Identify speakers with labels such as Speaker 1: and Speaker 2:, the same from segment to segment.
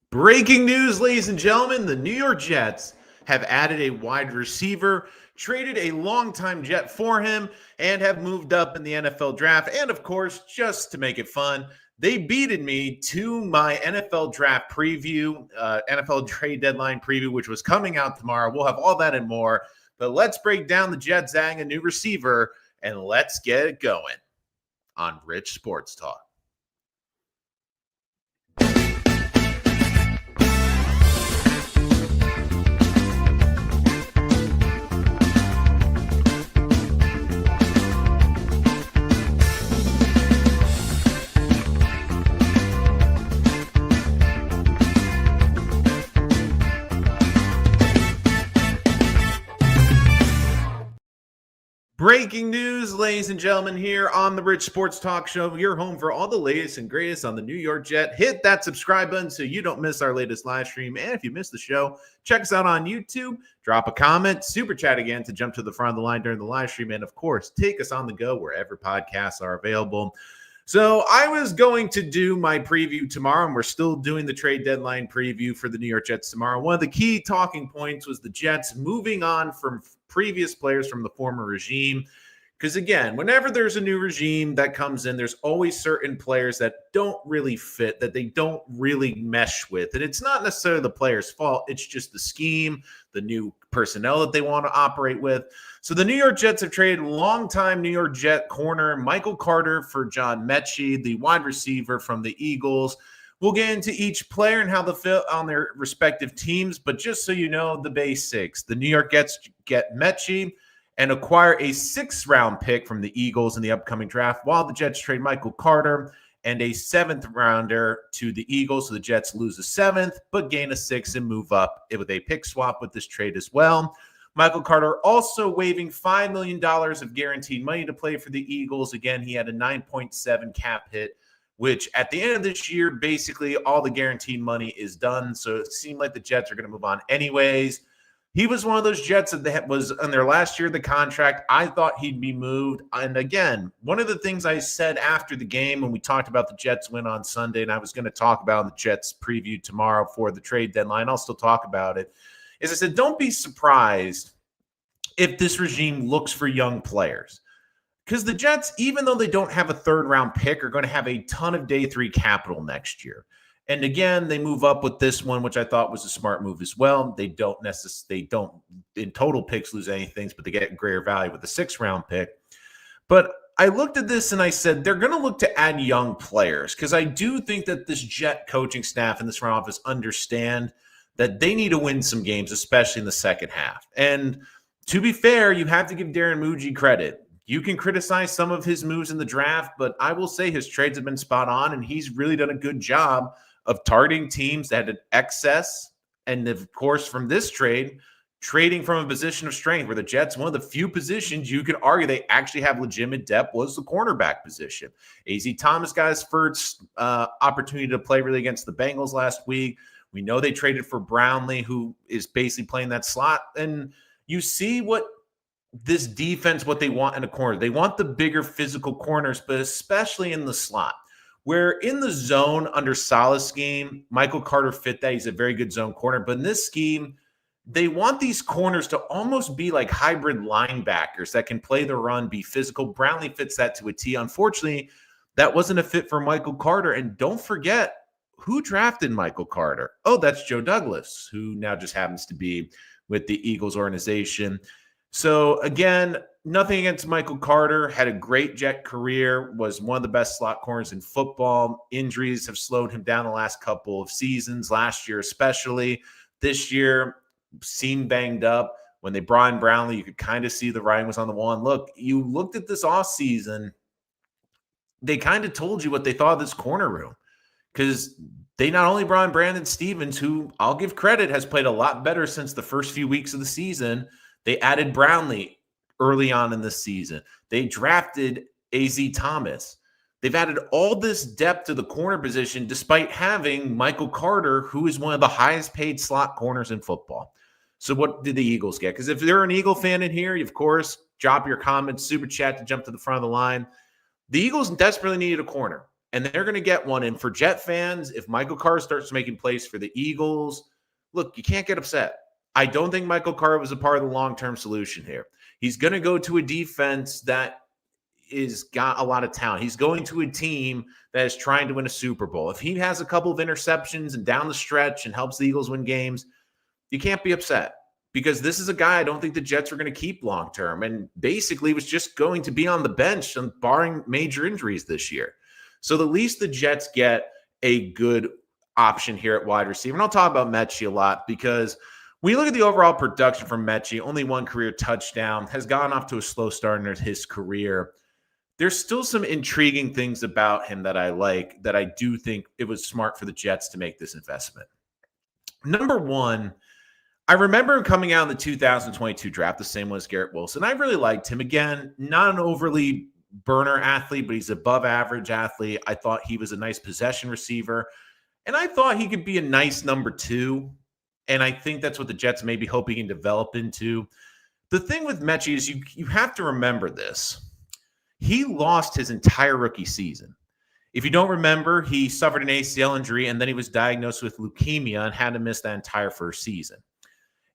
Speaker 1: Breaking news, ladies and gentlemen, the New York Jets have added a wide receiver, traded a longtime Jet for him, and have moved up in the NFL draft. And of course, just to make it fun, they beated me to my NFL draft preview, NFL trade deadline preview, which was coming out tomorrow. We'll have all that and more. But let's break down the Jets adding a new receiver, and let's get it going on Rich Sports Talk. Breaking news, ladies and gentlemen, here on the Rich Sports Talk Show, your home for all the latest and greatest on the New York Jet. Hit that subscribe button so you don't miss our latest live stream. And if you missed the show, check us out on YouTube. Drop a comment, super chat again to jump to the front of the line during the live stream. And of course, take us on the go wherever podcasts are available. So I was going to do my preview tomorrow, and we're still doing the trade deadline preview for the New York Jets tomorrow. One of the key talking points was the Jets moving on from previous players from the former regime. Because again, whenever there's a new regime that comes in, there's always certain players that don't really fit, that they don't really mesh with. And it's not necessarily the player's fault. It's just the scheme, the new personnel that they want to operate with. So the New York Jets have traded longtime New York Jet corner Michael Carter for John Metchie, the wide receiver from the Eagles. We'll get into each player and how they fit on their respective teams. But just so you know, the basics, the New York Jets get Metchie and acquire a 6th-round pick from the Eagles in the upcoming draft, while the Jets trade Michael Carter and a 7th-rounder to the Eagles. So the Jets lose a 7th, but gain a 6th and move up with a pick swap with this trade as well. Michael Carter also waiving $5 million of guaranteed money to play for the Eagles. Again, he had a 9.7 cap hit, which at the end of this year, basically all the guaranteed money is done. So it seemed like the Jets are going to move on anyways. He was one of those Jets that was in their last year of the contract. I thought he'd be moved. And again, one of the things I said after the game when we talked about the Jets win on Sunday, and I was going to talk about in the Jets preview tomorrow for the trade deadline, I'll still talk about it, is I said, don't be surprised if this regime looks for young players. Because the Jets, even though they don't have a 3rd-round pick, are going to have a ton of day 3 capital next year. And again, they move up with this one, which I thought was a smart move as well. They don't in total picks lose anything, but they get greater value with the 6th-round pick. But I looked at this and I said, they're going to look to add young players because I do think that this Jet coaching staff and this front office understand that they need to win some games, especially in the second half. And to be fair, you have to give Darren Muji credit. You can criticize some of his moves in the draft, but I will say his trades have been spot on, and he's really done a good job of targeting teams that had excess. And of course, from this trade, trading from a position of strength where the Jets, one of the few positions you could argue they actually have legitimate depth was the cornerback position. A.Z. Thomas got his first opportunity to play really against the Bengals last week. We know they traded for Brownlee, who is basically playing that slot. And you see what this defense, what they want in a corner. They want the bigger physical corners, but especially in the slot. Where in the zone under Saleh's scheme, Michael Carter fit that. He's a very good zone corner. But in this scheme, they want these corners to almost be like hybrid linebackers that can play the run, be physical. Brownlee fits that to a T. Unfortunately, that wasn't a fit for Michael Carter. And don't forget, who drafted Michael Carter? Oh, that's Joe Douglas, who now just happens to be with the Eagles organization. So again, nothing against Michael Carter. Had a great Jet career, was one of the best slot corners in football. Injuries have slowed him down the last couple of seasons, last year especially. This year, seemed banged up. When they brought in Brownlee, you could kind of see the writing was on the wall. And look, you looked at this offseason, they kind of told you what they thought of this corner room. Because they not only brought in Brandon Stevens, who I'll give credit, has played a lot better since the first few weeks of the season. They added Brownlee early on in the season. They drafted A.Z. Thomas. They've added all this depth to the corner position despite having Michael Carter, who is one of the highest paid slot corners in football. So what did the Eagles get? Because if they're an Eagle fan in here, of course, drop your comments, super chat to jump to the front of the line. The Eagles desperately needed a corner. And they're going to get one. And for Jet fans, if Michael Carr starts making plays for the Eagles, look, you can't get upset. I don't think Michael Carr was a part of the long-term solution here. He's going to go to a defense that is got a lot of talent. He's going to a team that is trying to win a Super Bowl. If he has a couple of interceptions and down the stretch and helps the Eagles win games, you can't be upset, because this is a guy I don't think the Jets are going to keep long-term, and basically was just going to be on the bench barring major injuries this year. So the least the Jets get a good option here at wide receiver. And I'll talk about Metchie a lot, because when you look at the overall production from Metchie, only one career touchdown, has gone off to a slow start in his career. There's still some intriguing things about him that I like, that I do think it was smart for the Jets to make this investment. Number one, I remember him coming out in the 2022 draft, the same one as Garrett Wilson. I really liked him. Again, not an overly burner athlete, but he's above average athlete. I thought he was a nice possession receiver, and I thought he could be a nice number two. And I think that's what the Jets may be hoping he can develop into. The thing with Metchie is you have to remember this. He lost his entire rookie season. If you don't remember, he suffered an ACL injury, and then he was diagnosed with leukemia and had to miss that entire first season.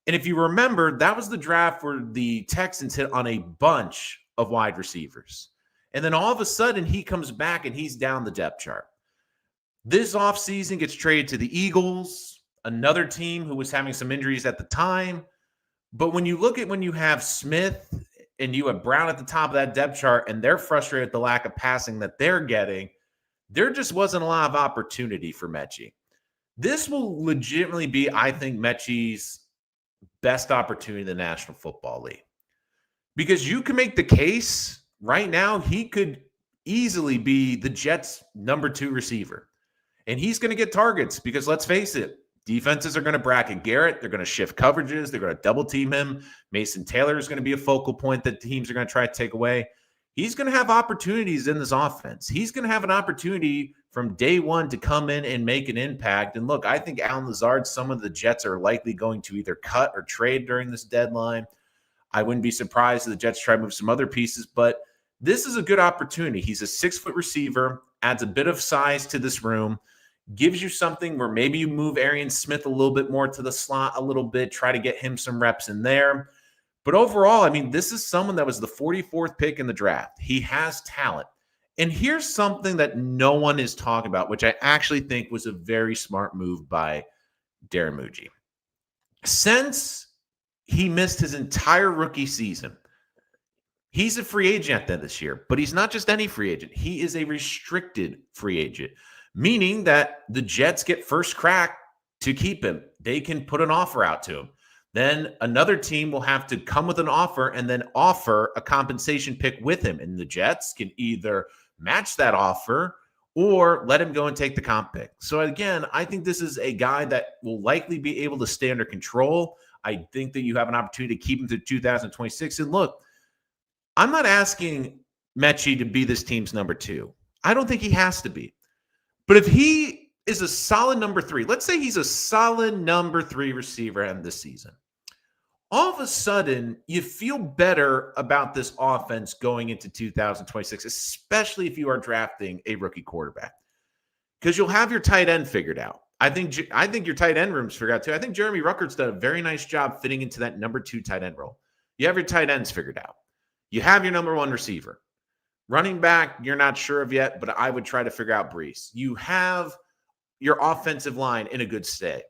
Speaker 1: And if you remember, that was the draft where the Texans hit on a bunch of wide receivers. And then all of a sudden, he comes back and he's down the depth chart. This offseason gets traded to the Eagles, another team who was having some injuries at the time. But when you look at when you have Smith and you have Brown at the top of that depth chart, and they're frustrated at the lack of passing that they're getting, there just wasn't a lot of opportunity for Metchie. This will legitimately be, I think, Metchie's best opportunity in the National Football League. Because you can make the case right now, he could easily be the Jets' number two receiver. And he's going to get targets because, let's face it, defenses are going to bracket Garrett. They're going to shift coverages. They're going to double team him. Mason Taylor is going to be a focal point that teams are going to try to take away. He's going to have opportunities in this offense. He's going to have an opportunity from day one to come in and make an impact. And look, I think Allen Lazard, some of the Jets are likely going to either cut or trade during this deadline. I wouldn't be surprised if the Jets try to move some other pieces, but this is a good opportunity. He's a 6-foot receiver, adds a bit of size to this room, gives you something where maybe you move Arian Smith a little bit more to the slot a little bit, try to get him some reps in there. But overall, I mean, this is someone that was the 44th pick in the draft. He has talent. And here's something that no one is talking about, which I actually think was a very smart move by Darren Muji. Since he missed his entire rookie season, he's a free agent then this year, but he's not just any free agent. He is a restricted free agent, meaning that the Jets get first crack to keep him. They can put an offer out to him. Then another team will have to come with an offer and then offer a compensation pick with him. And the Jets can either match that offer or let him go and take the comp pick. So again, I think this is a guy that will likely be able to stay under control. I think that you have an opportunity to keep him to 2026. And look, I'm not asking Metchie to be this team's number two. I don't think he has to be. But if he is a solid number three, let's say he's a solid number three receiver in this season, all of a sudden you feel better about this offense going into 2026, especially if you are drafting a rookie quarterback, because you'll have your tight end figured out. I think your tight end room's figured out too. I think Jeremy Ruckert's done a very nice job fitting into that number two tight end role. You have your tight ends figured out. You have your number one receiver. Running back, you're not sure of yet, but I would try to figure out Brees. You have your offensive line in a good state.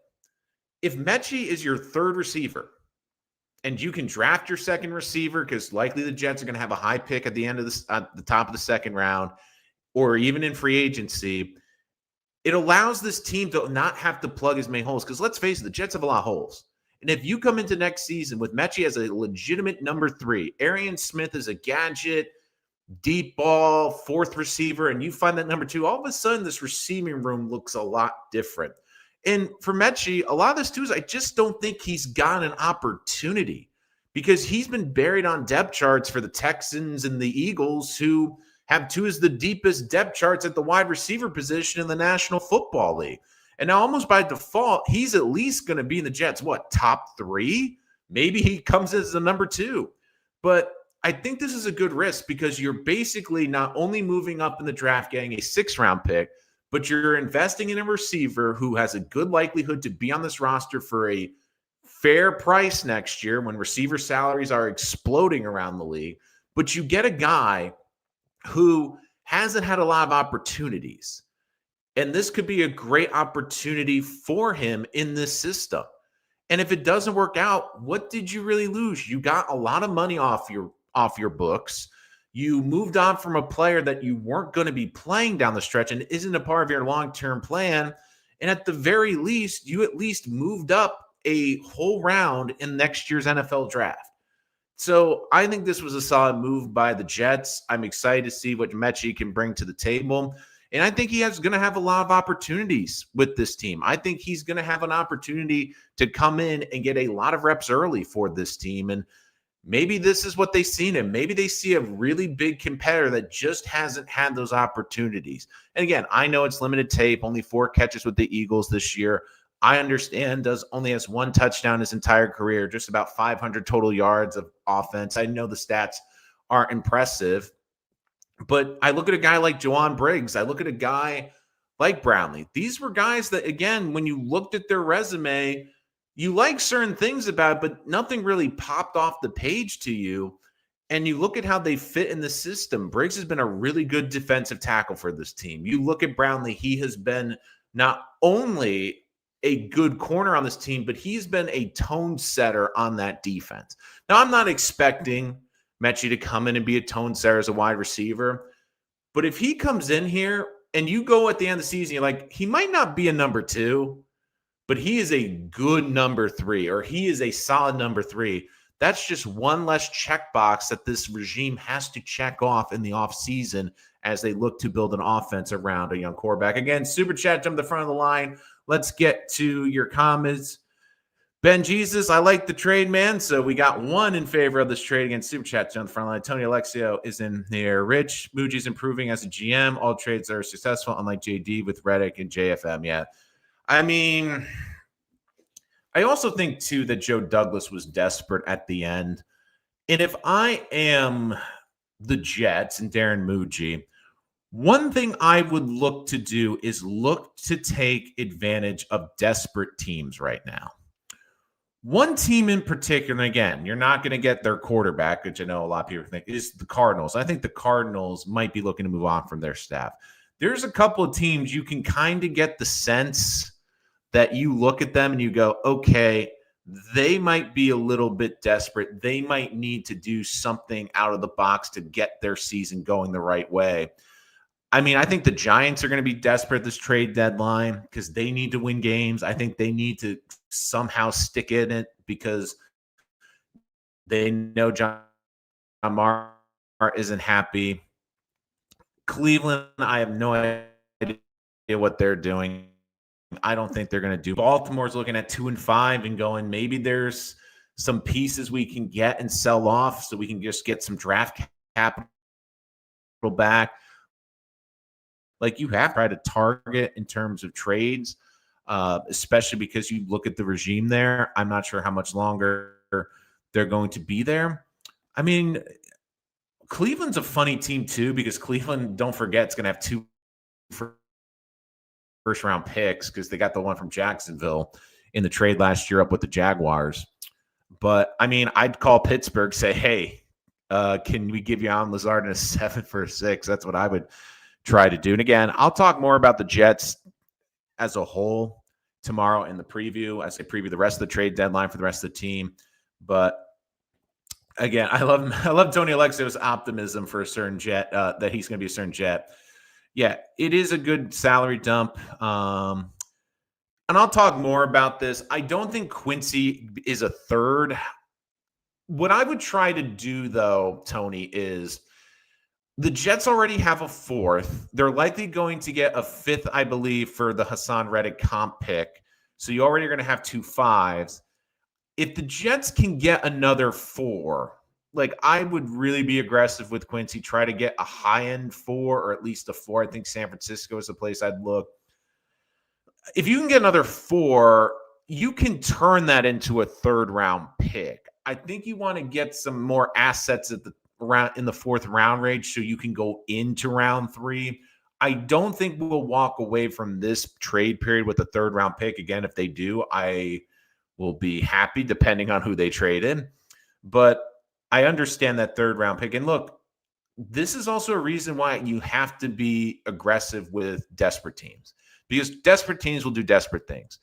Speaker 1: If Metchie is your third receiver and you can draft your second receiver, because likely the Jets are going to have a high pick at the end of at the top of the second round, or even in free agency, it allows this team to not have to plug as many holes. Because let's face it, the Jets have a lot of holes. And if you come into next season with Metchie as a legitimate number three, Arian Smith is a gadget, deep ball, fourth receiver, and you find that number two, all of a sudden this receiving room looks a lot different. And for Metchie, a lot of this too is I just don't think he's got an opportunity, because he's been buried on depth charts for the Texans and the Eagles, who have two of the deepest depth charts at the wide receiver position in the National Football League. And now almost by default, he's at least going to be in the Jets, top three? Maybe he comes as the number two. But I think this is a good risk because you're basically not only moving up in the draft, getting a 6th-round pick, but you're investing in a receiver who has a good likelihood to be on this roster for a fair price next year when receiver salaries are exploding around the league. But you get a guy who hasn't had a lot of opportunities. And this could be a great opportunity for him in this system. And if it doesn't work out, what did you really lose? You got a lot of money off your books. You moved on from a player that you weren't going to be playing down the stretch and isn't a part of your long-term plan. And at the very least, you at least moved up a whole round in next year's NFL draft. So I think this was a solid move by the Jets. I'm excited to see what Metchie can bring to the table. And I think he is going to have a lot of opportunities with this team. I think he's going to have an opportunity to come in and get a lot of reps early for this team. And maybe this is what they see in him. Maybe they see a really big competitor that just hasn't had those opportunities. And again, I know it's limited tape, only 4 catches with the Eagles this year. I understand only has 1 touchdown his entire career, just about 500 total yards of offense. I know the stats aren't impressive. But I look at a guy like Jawan Briggs. I look at a guy like Brownlee. These were guys that, again, when you looked at their resume, you like certain things about it, but nothing really popped off the page to you. And you look at how they fit in the system. Briggs has been a really good defensive tackle for this team. You look at Brownlee, he has been not only a good corner on this team, but he's been a tone setter on that defense. Now, I'm not expecting Metchie to come in and be a tone setter as a wide receiver. But if he comes in here and you go at the end of the season, you're like, he might not be a number 2, but he is a good number 3, or he is a solid number 3. That's just one less checkbox that this regime has to check off in the offseason as they look to build an offense around a young quarterback. Again, Super Chat, jump to the front of the line. Let's get to your comments. Ben Jesus, I like the trade, man. So we got 1 in favor of this trade against Super Chat on the front line. Tony Alexio is in there. Rich, Muji's improving as a GM. All trades are successful, unlike JD with Reddick and JFM. Yeah. I mean, I also think, too, that Joe Douglas was desperate at the end. And if I am the Jets and Darren Muji, one thing I would look to do is look to take advantage of desperate teams right now. One team in particular, and again, you're not going to get their quarterback, which I know a lot of people think, is the Cardinals. I think the Cardinals might be looking to move on from their staff. There's a couple of teams you can kind of get the sense that you look at them and you go, okay, they might be a little bit desperate. They might need to do something out of the box to get their season going the right way. I mean, I think the Giants are going to be desperate at this trade deadline because they need to win games. I think they need to somehow stick in it because they know John Marr isn't happy. Cleveland, I have no idea what they're doing. I don't think they're going to do. Baltimore's looking at 2-5 and going, maybe there's some pieces we can get and sell off so we can just get some draft capital back. Like, you have to try to target in terms of trades, especially because you look at the regime there. I'm not sure how much longer they're going to be there. I mean, Cleveland's a funny team too, because Cleveland, don't forget, it's going to have 2 first-round picks because they got the one from Jacksonville in the trade last year up with the Jaguars. But, I mean, I'd call Pittsburgh, say, hey, can we give you Allen Lazard in a 7 for a 6? That's what I would try to do. And again, I'll talk more about the Jets as a whole tomorrow in the preview as I preview the rest of the trade deadline for the rest of the team. But again, I love Tony Alexio's optimism for a certain Jet, that he's going to be a certain Jet. Yeah, it is a good salary dump. And I'll talk more about this. I don't think Quincy is a 3rd. What I would try to do, though, Tony, is the Jets already have a 4th. They're likely going to get a 5th, I believe, for the Hassan Reddick comp pick. So you already are going to have 2 5s. If the Jets can get another 4, like, I would really be aggressive with Quincy, try to get a high-end 4 or at least a 4. I think San Francisco is the place I'd look. If you can get another 4, you can turn that into a 3rd-round pick. I think you want to get some more assets at the around in the 4th round range so you can go into round 3. I don't think we'll walk away from this trade period with a 3rd round pick. Again, if they do, I will be happy depending on who they trade in. But I understand that 3rd round pick. And look, this is also a reason why you have to be aggressive with desperate teams, because desperate teams will do desperate things.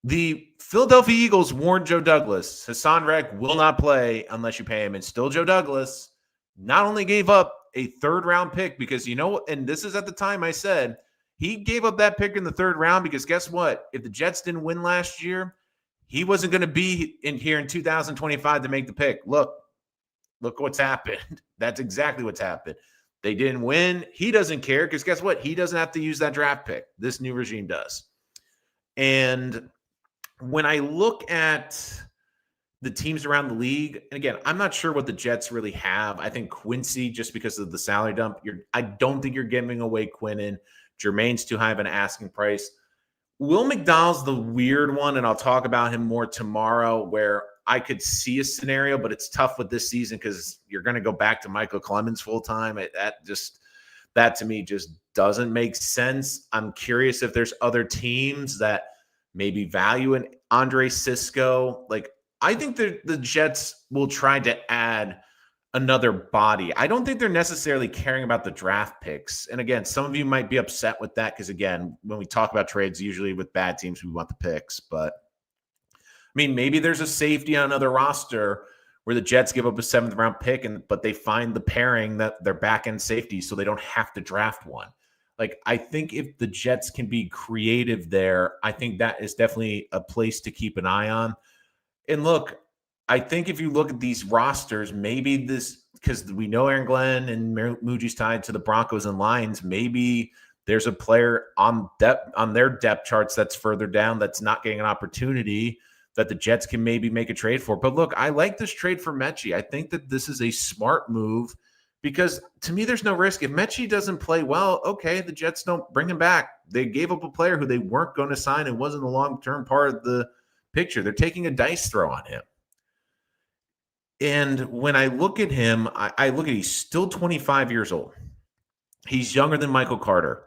Speaker 1: The Philadelphia Eagles warned Joe Douglas, Hassan Reddick will not play unless you pay him. And still Joe Douglas not only gave up a 3rd round pick because, and this is at the time I said, he gave up that pick in the 3rd round because guess what? If the Jets didn't win last year, he wasn't going to be in here in 2025 to make the pick. Look what's happened. That's exactly what's happened. They didn't win. He doesn't care because guess what? He doesn't have to use that draft pick. This new regime does. And when I look at the teams around the league, and again, I'm not sure what the Jets really have. I think Quincy, just because of the salary dump, I don't think you're giving away Quinnen. Jermaine's too high of an asking price. Will McDonald's the weird one, and I'll talk about him more tomorrow, where I could see a scenario, but it's tough with this season because you're going to go back to Michael Clemens full time. That to me just doesn't make sense. I'm curious if there's other teams that maybe value an Andre Sisco. Like, I think the Jets will try to add another body. I don't think they're necessarily caring about the draft picks. And again, some of you might be upset with that because, again, when we talk about trades, usually with bad teams, we want the picks. But, I mean, maybe there's a safety on another roster where the Jets give up a 7th round pick, but they find the pairing that they're back end safety so they don't have to draft one. Like, I think if the Jets can be creative there, I think that is definitely a place to keep an eye on. And look, I think if you look at these rosters, maybe this, because we know Aaron Glenn and Muji's tied to the Broncos and Lions, maybe there's a player on their depth charts that's further down that's not getting an opportunity that the Jets can maybe make a trade for. But look, I like this trade for Metchie. I think that this is a smart move because to me, there's no risk. If Metchie doesn't play well, okay, the Jets don't bring him back. They gave up a player who they weren't going to sign and wasn't a long-term part of the picture. They're taking a dice throw on him. And when I look at him, I look at he's still 25 years old. He's younger than Michael Carter.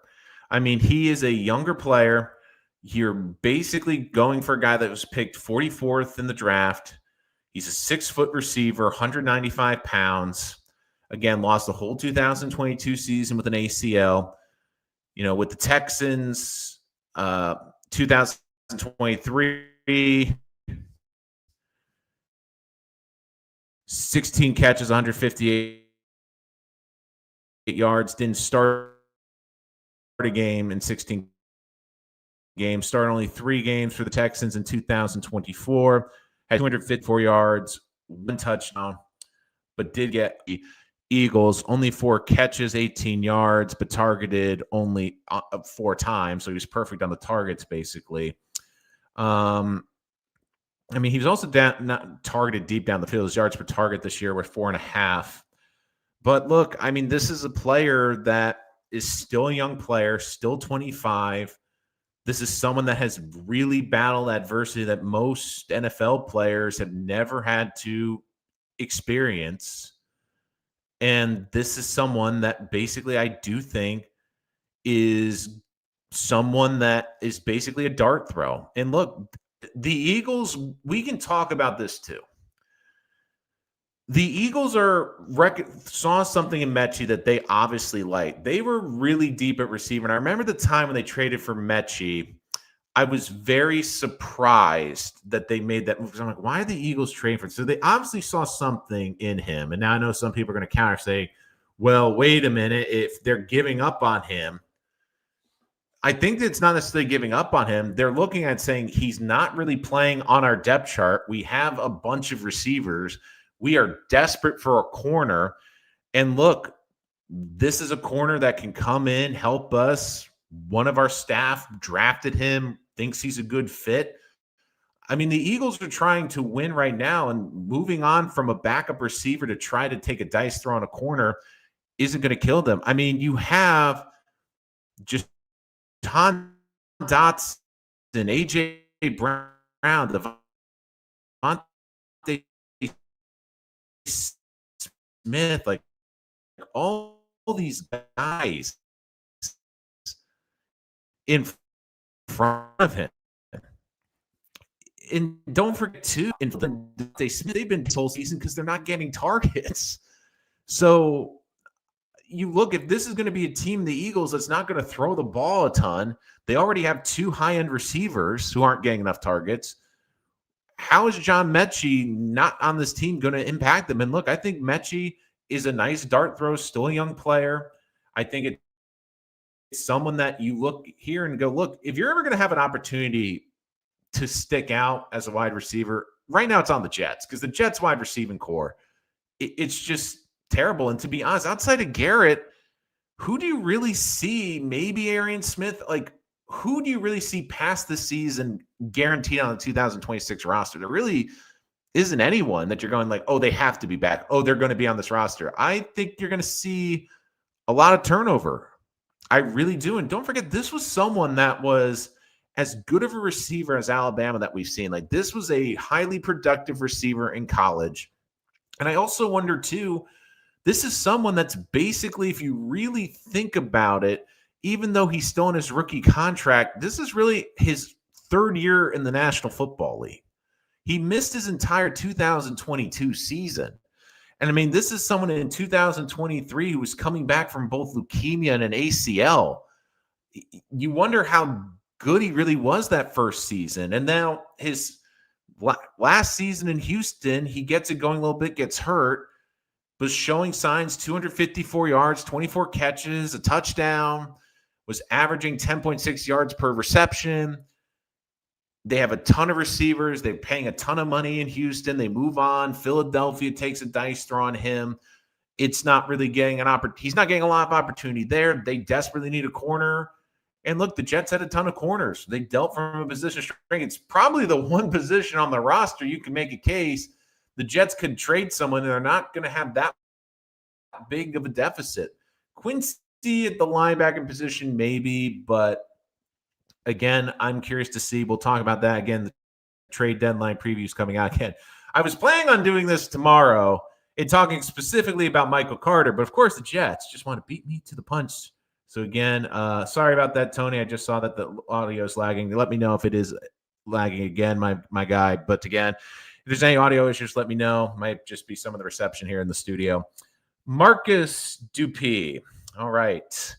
Speaker 1: I mean, he is a younger player. You're basically going for a guy that was picked 44th in the draft. He's a 6-foot receiver, 195 pounds. Again, lost the whole 2022 season with an ACL. With the Texans, 2023, 16 catches, 158 yards. Didn't start a game in 16 games. Started only 3 games for the Texans in 2024. Had 254 yards, 1 touchdown, but did get the Eagles only 4 catches, 18 yards, but targeted only 4 times. So he was perfect on the targets, basically. I mean, he was also not targeted deep down the field. His yards per target this year were 4.5. But look, I mean, this is a player that is still a young player, still 25. This is someone that has really battled adversity that most NFL players have never had to experience. And this is someone that basically I do think is someone that is basically a dart throw. And look, the Eagles, we can talk about this too. The Eagles saw something in Metchie that they obviously liked. They were really deep at receiver. And I remember the time when they traded for Metchie, I was very surprised that they made that move. I'm like, why are the Eagles trading for him? So they obviously saw something in him. And now I know some people are going to counter say, well, wait a minute. If they're giving up on him, I think it's not necessarily giving up on him. They're looking at saying he's not really playing on our depth chart. We have a bunch of receivers. We are desperate for a corner. And look, this is a corner that can come in, help us. One of our staff drafted him, thinks he's a good fit. I mean, the Eagles are trying to win right now, and moving on from a backup receiver to try to take a dice throw on a corner isn't going to kill them. I mean, you have just Tom Dotson, A.J. Brown, Devontae Smith, like all these guys in front of him. And don't forget, too, they've been this whole season because they're not getting targets. So you look, if this is going to be a team, the Eagles, that's not going to throw the ball a ton. They already have two high-end receivers who aren't getting enough targets. How is John Metchie not on this team going to impact them? And look, I think Metchie is a nice dart throw, still a young player. I think it's someone that you look here and go, look, if you're ever going to have an opportunity to stick out as a wide receiver, right now it's on the Jets, because the Jets wide receiving core, it's just terrible. And to be honest, outside of Garrett, who do you really see? Maybe Arian Smith. Like, who do you really see past the season guaranteed on the 2026 roster? There really isn't anyone that you're going like, oh, they have to be back. Oh, they're going to be on this roster. I think you're going to see a lot of turnover. I really do. And don't forget, this was someone that was as good of a receiver as Alabama that we've seen. Like, this was a highly productive receiver in college. And I also wonder, too, this is someone that's basically, if you really think about it, even though he's still in his rookie contract, this is really his third year in the National Football League. He missed his entire 2022 season. And I mean, this is someone in 2023 who was coming back from both leukemia and an ACL. You wonder how good he really was that first season. And now his last season in Houston, he gets it going a little bit, gets hurt, was showing signs, 254 yards, 24 catches, a touchdown, was averaging 10.6 yards per reception. They have a ton of receivers. They're paying a ton of money in Houston. They move on. Philadelphia takes a dice throw on him. It's not really getting an opportunity. He's not getting a lot of opportunity there. They desperately need a corner. And look, the Jets had a ton of corners. They dealt from a position of strength. It's probably the one position on the roster you can make a case the Jets could trade someone and they're not going to have that big of a deficit. Quincy at the linebacker position, maybe, but again, I'm curious to see. We'll talk about that again. The trade deadline previews coming out again. I was planning on doing this tomorrow and talking specifically about Michael Carter, but of course the Jets just want to beat me to the punch. So again, sorry about that, Tony. I just saw that the audio is lagging. Let me know if it is lagging again, my guy. But again, if there's any audio issues, let me know. Might just be some of the reception here in the studio. Marcus Dupuis. All right.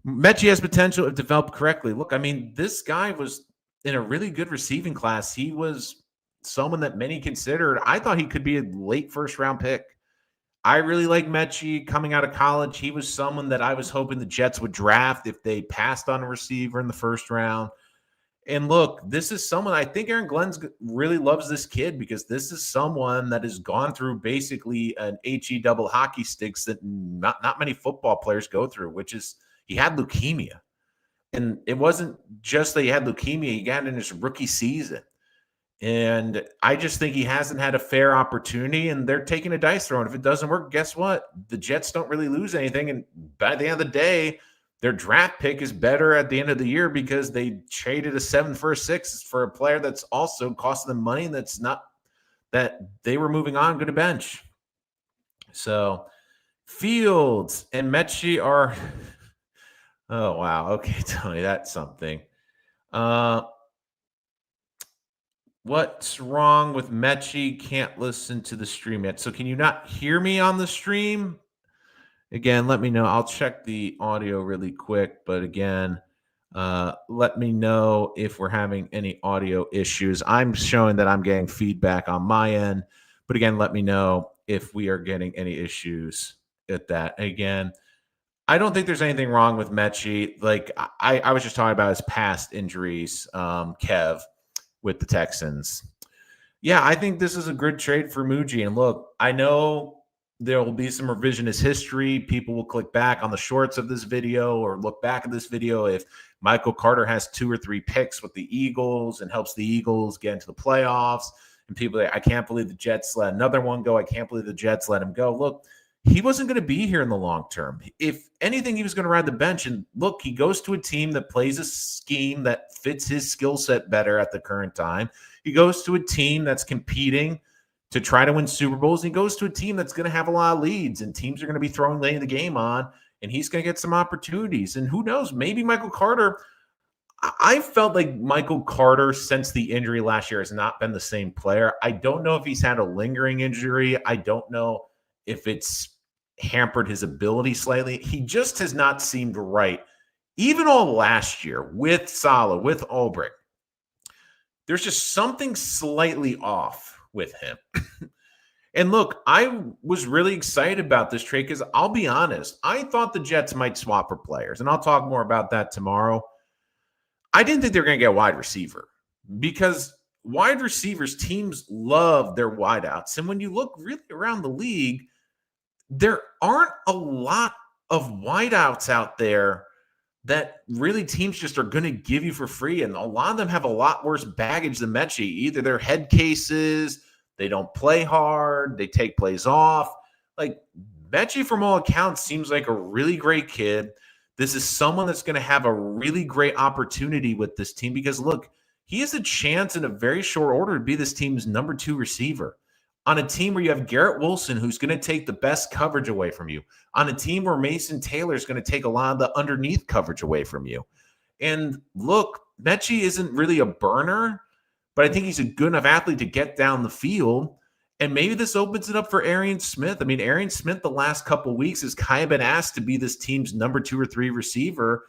Speaker 1: Metchie has potential if developed correctly. Look, I mean, this guy was in a really good receiving class. He was someone that many considered. I thought he could be a late first-round pick. I really like Metchie coming out of college. He was someone that I was hoping the Jets would draft if they passed on a receiver in the first round. And look, this is someone, I think Aaron Glenn really loves this kid because this is someone that has gone through basically an HE double hockey sticks that not many football players go through, which is he had leukemia. And it wasn't just that he had leukemia, he got in his rookie season. And I just think he hasn't had a fair opportunity, and they're taking a dice throw. And if it doesn't work, guess what? The Jets don't really lose anything. And by the end of the day, their draft pick is better at the end of the year because they traded a 7 for a 6 for a player that's also costing them money. And that's not that they were moving on, go to bench. So Fields and Metchie are, oh, wow. Okay, Tony, that's something. What's wrong with Metchie? Can't listen to the stream yet. So can you not hear me on the stream? Again, let me know. I'll check the audio really quick. But again, let me know if we're having any audio issues. I'm showing that I'm getting feedback on my end. But again, let me know if we are getting any issues at that. Again, I don't think there's anything wrong with Metchie. Like I was just talking about his past injuries, Kev, with the Texans. Yeah, I think this is a good trade for Muji. And look, I know there will be some revisionist history. People will click back on the shorts of this video or look back at this video if Michael Carter has 2 or 3 picks with the Eagles and helps the Eagles get into the playoffs. And people say, I can't believe the Jets let another one go. I can't believe the Jets let him go. Look, he wasn't going to be here in the long term. If anything, he was going to ride the bench. And look, he goes to a team that plays a scheme that fits his skill set better at the current time. He goes to a team that's competing to try to win Super Bowls. And he goes to a team that's going to have a lot of leads, and teams are going to be throwing late in the game on, and he's going to get some opportunities. And who knows, maybe Michael Carter. I felt like Michael Carter, since the injury last year, has not been the same player. I don't know if he's had a lingering injury. I don't know if it's hampered his ability slightly. He just has not seemed right. Even all last year with Saleh, with Ulbrich, there's just something slightly off with him. And look, I was really excited about this trade because I'll be honest, I thought the Jets might swap for players, and I'll talk more about that tomorrow. I didn't think they were going to get a wide receiver because wide receivers, teams love their wideouts. And when you look really around the league, there aren't a lot of wideouts out there that really teams just are going to give you for free. And a lot of them have a lot worse baggage than Metchie. Either they're head cases, they don't play hard, they take plays off. Like Metchie, from all accounts, seems like a really great kid. This is someone that's going to have a really great opportunity with this team because, look, he has a chance in a very short order to be this team's number 2 receiver. On a team where you have Garrett Wilson, who's going to take the best coverage away from you. On a team where Mason Taylor is going to take a lot of the underneath coverage away from you. And look, Metchie isn't really a burner, but I think he's a good enough athlete to get down the field. And maybe this opens it up for Arian Smith. I mean, Arian Smith the last couple of weeks has kind of been asked to be this team's number 2 or 3 receiver.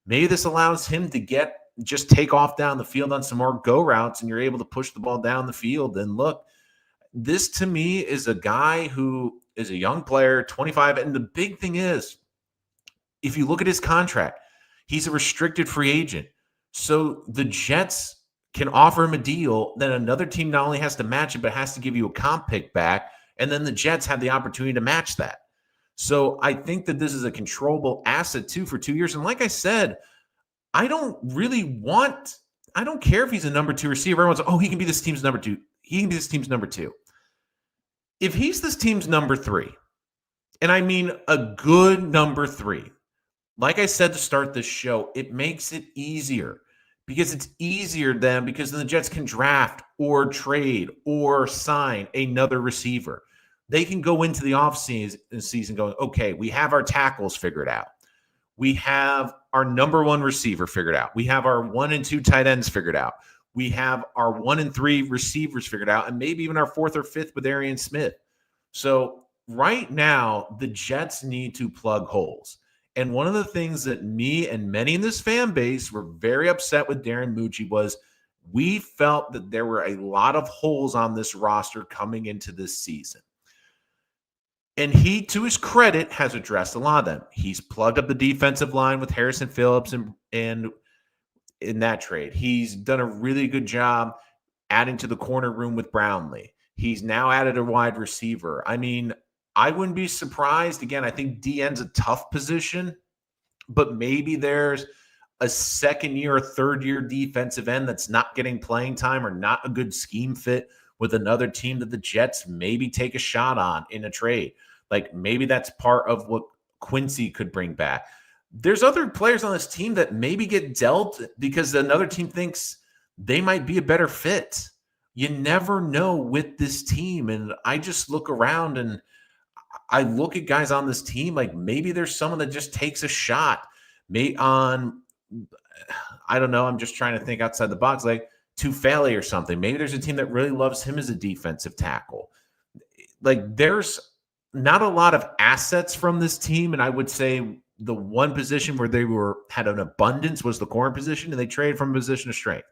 Speaker 1: Maybe this allows him to just take off down the field on some more go routes, and you're able to push the ball down the field. And look, this to me is a guy who is a young player, 25. And the big thing is, if you look at his contract, he's a restricted free agent. So the Jets can offer him a deal, then another team not only has to match it, but has to give you a comp pick back. And then the Jets have the opportunity to match that. So I think that this is a controllable asset too for 2 years. And like I said, I don't care if he's a number 2 receiver. Everyone's like, oh, he can be this team's number 2. He can be this team's number 2. If he's this team's number 3, and I mean a good number 3, like I said to start this show, it makes it easier because it's easier then because then the Jets can draft or trade or sign another receiver. They can go into the offseason going, okay, we have our tackles figured out. We have our number 1 receiver figured out. We have our 1 and 2 tight ends figured out. We have our 1 and 3 receivers figured out, and maybe even our 4th or 5th with Arian Smith. So right now, the Jets need to plug holes. And one of the things that me and many in this fan base were very upset with Darren Mucci was we felt that there were a lot of holes on this roster coming into this season. And he, to his credit, has addressed a lot of them. He's plugged up the defensive line with Harrison Phillips and in that trade. He's done a really good job adding to the corner room with Brownlee. He's now added a wide receiver. I mean, I wouldn't be surprised. Again, I think DN's a tough position, but maybe there's a second-year or third-year defensive end that's not getting playing time or not a good scheme fit with another team that the Jets maybe take a shot on in a trade. Like maybe that's part of what Quincy could bring back. There's other players on this team that maybe get dealt because another team thinks they might be a better fit. You never know with this team. And I just look around and I look at guys on this team, like maybe there's someone that just takes a shot. I don't know. I'm just trying to think outside the box, like Tufele or something. Maybe there's a team that really loves him as a defensive tackle. Like there's not a lot of assets from this team. And I would say the one position where they had an abundance was the corner position, and they traded from a position of strength.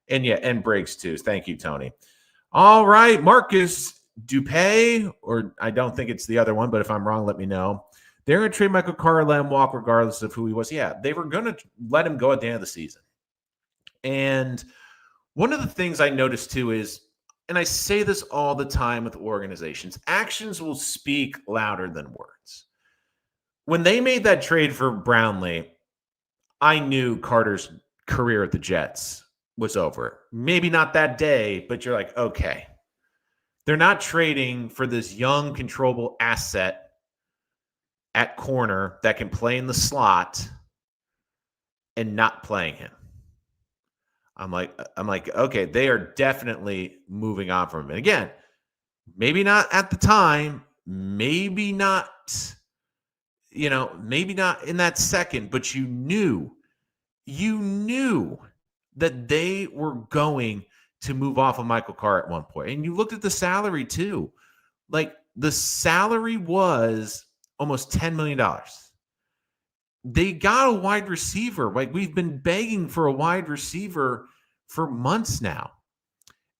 Speaker 1: And yeah, and breaks too. Thank you, Tony. All right, Marcus Dupay, or I don't think it's the other one, but if I'm wrong, let me know. They're going to trade Michael Carter, let him walk regardless of who he was. Yeah, they were going to let him go at the end of the season. And one of the things I noticed too is, and I say this all the time with organizations, actions will speak louder than words. When they made that trade for Brownlee, I knew Carter's career at the Jets was over. Maybe not that day, but you're like, okay. They're not trading for this young, controllable asset at corner that can play in the slot and not playing him. I'm like, okay, they are definitely moving on from him. And again, Maybe not at the time, maybe not, maybe not in that second, but you knew that they were going to move off of Michael Carr at one point. And you looked at the salary too. Like the salary was almost $10 million. They got a wide receiver. Like we've been begging for a wide receiver for months now.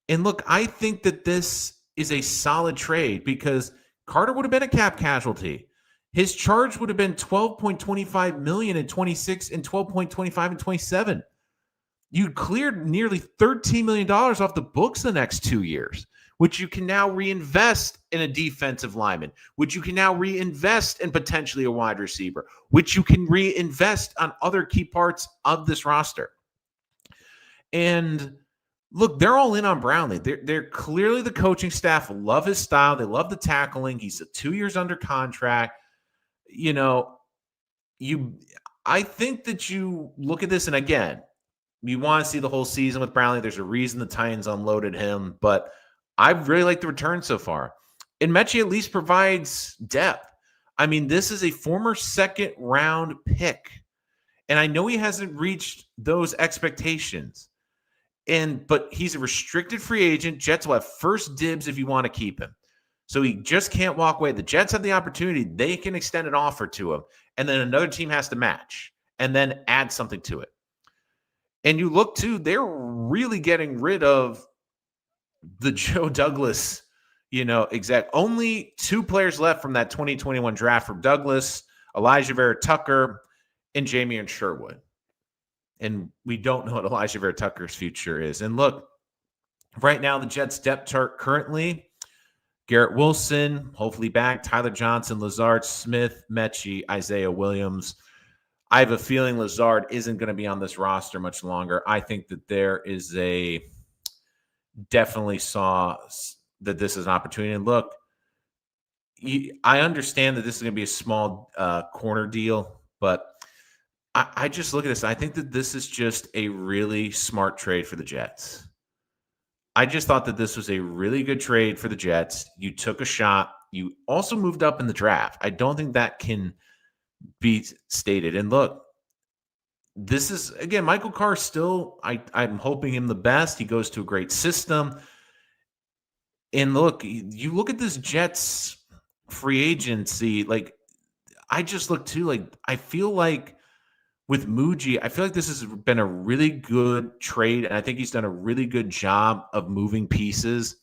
Speaker 1: And look, I think that this is a solid trade because Carter would have been a cap casualty. His charge would have been $12.25 million in 26 and $12.25 in 27. You cleared nearly $13 million off the books the next 2 years, which you can now reinvest in a defensive lineman, which you can now reinvest in potentially a wide receiver, which you can reinvest on other key parts of this roster. And look, they're all in on Brownlee. They're clearly, the coaching staff love his style. They love the tackling. He's 2 years under contract. I think that you look at this, and again, you want to see the whole season with Brownlee. There's a reason the Titans unloaded him, but I really like the return so far. And Metchie at least provides depth. I mean, this is a former second-round pick, and I know he hasn't reached those expectations. But he's a restricted free agent. Jets will have first dibs if you want to keep him. So he just can't walk away. The Jets have the opportunity. They can extend an offer to him, and then another team has to match and then add something to it. And you look, too, they're really getting rid of the Joe Douglas, exact. Only 2 players left from that 2021 draft from Douglas, Elijah Vera Tucker, and Jamian Sherwood. And we don't know what Elijah Vera Tucker's future is. And look, right now, the Jets' depth chart currently, Garrett Wilson, hopefully back, Tyler Johnson, Lazard Smith, Metchie, Isaiah Williams. I have a feeling Lazard isn't going to be on this roster much longer. I think that there is definitely saw that this is an opportunity. And look, I understand that this is going to be a small corner deal, but I just look at this. I think that this is just a really smart trade for the Jets. I just thought that this was a really good trade for the Jets. You took a shot. You also moved up in the draft. I don't think that can be stated. And look, this is, again, Michael Carr still, I'm hoping him the best. He goes to a great system. And look, you look at this Jets free agency, like, I just look too, like, I feel like with Muji, I feel like this has been a really good trade, and I think he's done a really good job of moving pieces.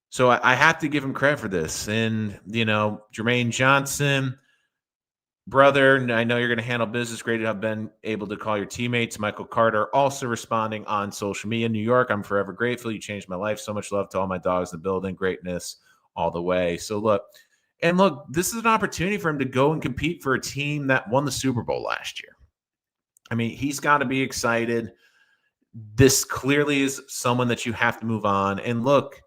Speaker 1: So I have to give him credit for this. And, Jermaine Johnson, brother, I know you're going to handle business. Great to have been able to call your teammates. Michael Carter also responding on social media. New York, I'm forever grateful. You changed my life. So much love to all my dogs in the building. Greatness all the way. So look, this is an opportunity for him to go and compete for a team that won the Super Bowl last year. I mean, he's got to be excited. This clearly is someone that you have to move on. And look,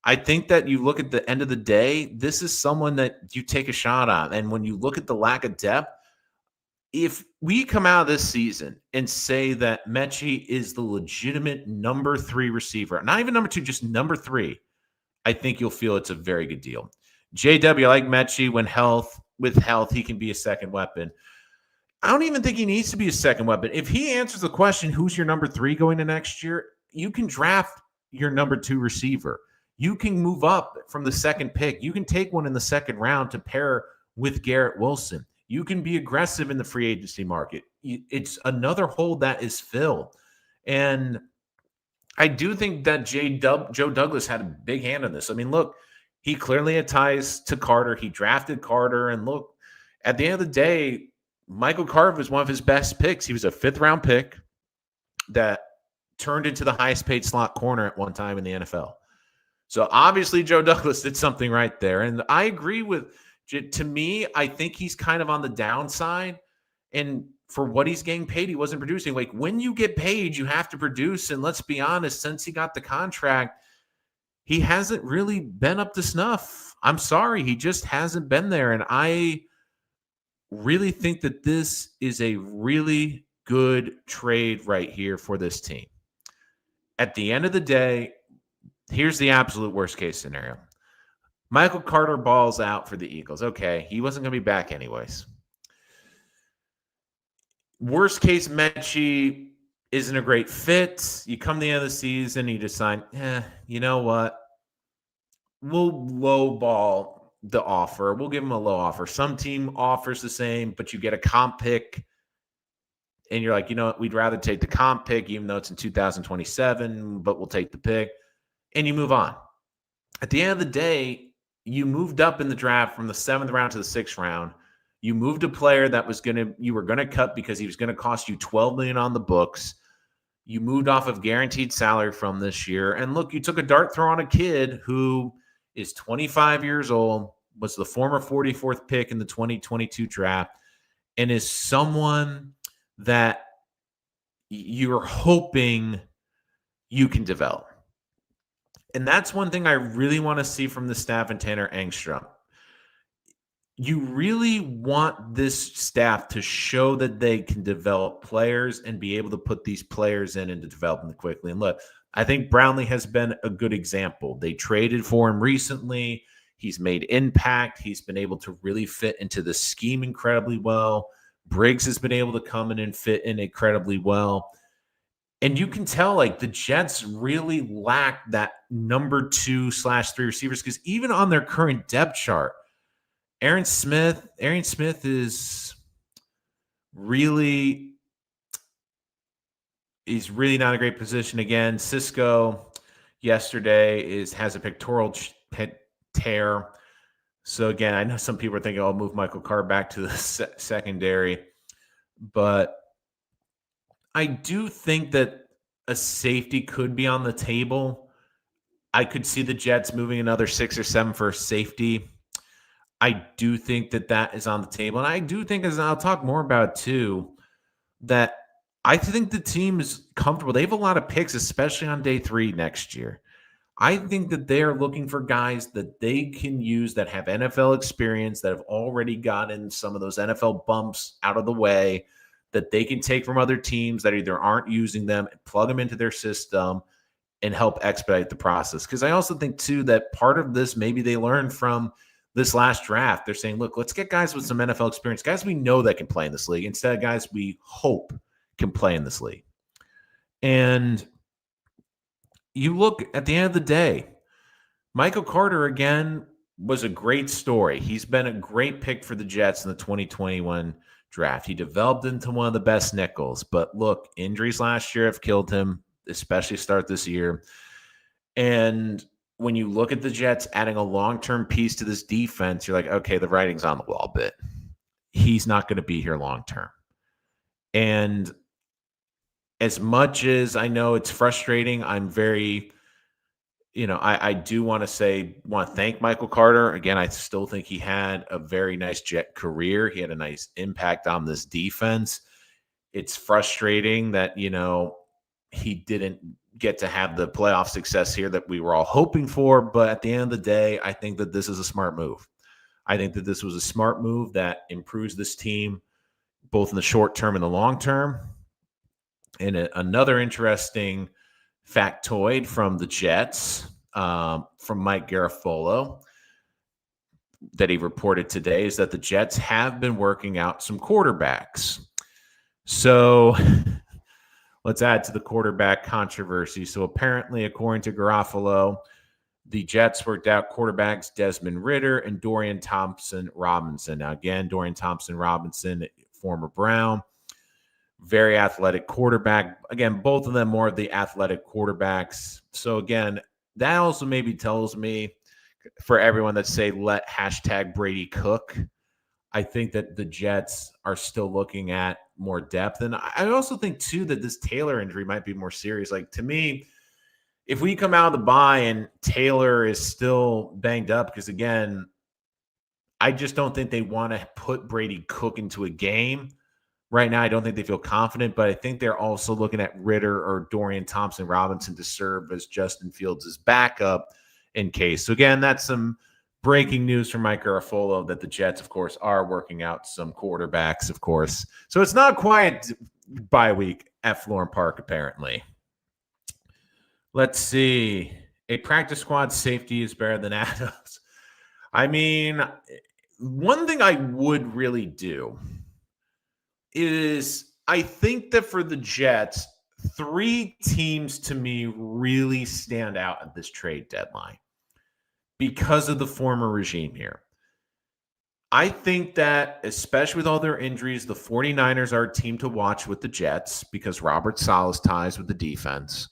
Speaker 1: I think that you look at the end of the day, this is someone that you take a shot on. And when you look at the lack of depth, if we come out of this season and say that Metchie is the legitimate number 3 receiver, not even number 2, just number 3, I think you'll feel it's a very good deal. JW, I like Metchie with health, he can be a second weapon. I don't even think he needs to be a second weapon. If he answers the question, who's your number 3 going to next year, you can draft your number 2 receiver. You can move up from the second pick. You can take one in the second round to pair with Garrett Wilson. You can be aggressive in the free agency market. It's another hole that is filled. And I do think that Joe Douglas had a big hand in this. I mean, look, he clearly had ties to Carter. He drafted Carter. And look, at the end of the day, Michael Carter was one of his best picks. He was a 5th-round pick that turned into the highest-paid slot corner at one time in the NFL. So obviously Joe Douglas did something right there. And I agree to me, I think he's kind of on the downside. And for what he's getting paid, he wasn't producing. Like, when you get paid, you have to produce. And let's be honest, since he got the contract, he hasn't really been up to snuff. I'm sorry. He just hasn't been there. And I really think that this is a really good trade right here for this team. At the end of the day, Here's the absolute worst case scenario. Michael Carter balls out for the Eagles. Okay, he wasn't going to be back anyways. Worst case, Metchie isn't a great fit. You come to the end of the season, you decide, you know what? We'll lowball the offer. We'll give him a low offer. Some team offers the same, but you get a comp pick, and you're like, you know what? We'd rather take the comp pick, even though it's in 2027, but we'll take the pick, and you move on. At the end of the day, you moved up in the draft from the 7th round to the 6th round. You moved a player that you were gonna cut because he was gonna cost you $12 million on the books. You moved off of guaranteed salary from this year, and look, you took a dart throw on a kid who is 25 years old, was the former 44th pick in the 2022 draft, and is someone that you're hoping you can develop. And that's one thing I really want to see from the staff and Tanner Engstrom. You really want this staff to show that they can develop players and be able to put these players in and to develop them quickly. And look, I think Brownlee has been a good example. They traded for him recently. He's made impact. He's been able to really fit into the scheme incredibly well. Briggs has been able to come in and fit in incredibly well. And you can tell, like, the Jets really lack that number 2/3 receivers, because even on their current depth chart, Aaron Smith is really not a great position. Again, Cisco yesterday has a pectoral tear. So again, I know some people are thinking, I'll move Michael Carr back to the secondary, but I do think that a safety could be on the table. I could see the Jets moving another 6 or 7 for a safety. I do think that is on the table. And I do think, as I'll talk more about too, that I think the team is comfortable. They have a lot of picks, especially on day 3 next year. I think that they are looking for guys that they can use that have NFL experience, that have already gotten some of those NFL bumps out of the way, that they can take from other teams that either aren't using them and plug them into their system and help expedite the process. Because I also think too that part of this, maybe they learned from this last draft. They're saying, look, let's get guys with some NFL experience, guys we know that can play in this league, instead of guys we hope can play in this league. And you look at the end of the day, Michael Carter, again, was a great story. He's been a great pick for the Jets in the 2021 draft. He developed into one of the best nickels. But look, injuries last year have killed him, especially start this year. And when you look at the Jets adding a long-term piece to this defense, you're like, okay, the writing's on the wall a bit. He's not going to be here long-term. And as much as I know it's frustrating, I'm very, I do want to thank Michael Carter. Again, I still think he had a very nice Jet career. He had a nice impact on this defense. It's frustrating that, he didn't get to have the playoff success here that we were all hoping for. But at the end of the day, I think that this is a smart move. I think that this was a smart move that improves this team both in the short term and the long term. And another interesting factoid from the Jets, from Mike Garafolo, that he reported today, is that the Jets have been working out some quarterbacks. So let's add to the quarterback controversy. So apparently, according to Garafolo, the Jets worked out quarterbacks Desmond Ridder and Dorian Thompson-Robinson. Now, again, Dorian Thompson-Robinson, former Brown, very athletic quarterback. Again, both of them more of the athletic quarterbacks. So again, that also maybe tells me, for everyone that say let #Brady cook, I think that the Jets are still looking at more depth. And I also think too that this Taylor injury might be more serious. Like, to me, if we come out of the bye and Taylor is still banged up, because again, I just don't think they want to put Brady Cook into a game right now. I don't think they feel confident, but I think they're also looking at Ridder or Dorian Thompson-Robinson to serve as Justin Fields' backup in case. So again, that's some breaking news from Mike Garafolo that the Jets, of course, are working out some quarterbacks, of course. So it's not quiet bye week at Florham Park, apparently. Let's see. a practice squad safety is better than Adams. I mean, one thing I would really do is I think that for the Jets, 3 teams to me really stand out at this trade deadline because of the former regime here. I think that, especially with all their injuries, the 49ers are a team to watch with the Jets because Robert Saleh's ties with the defense.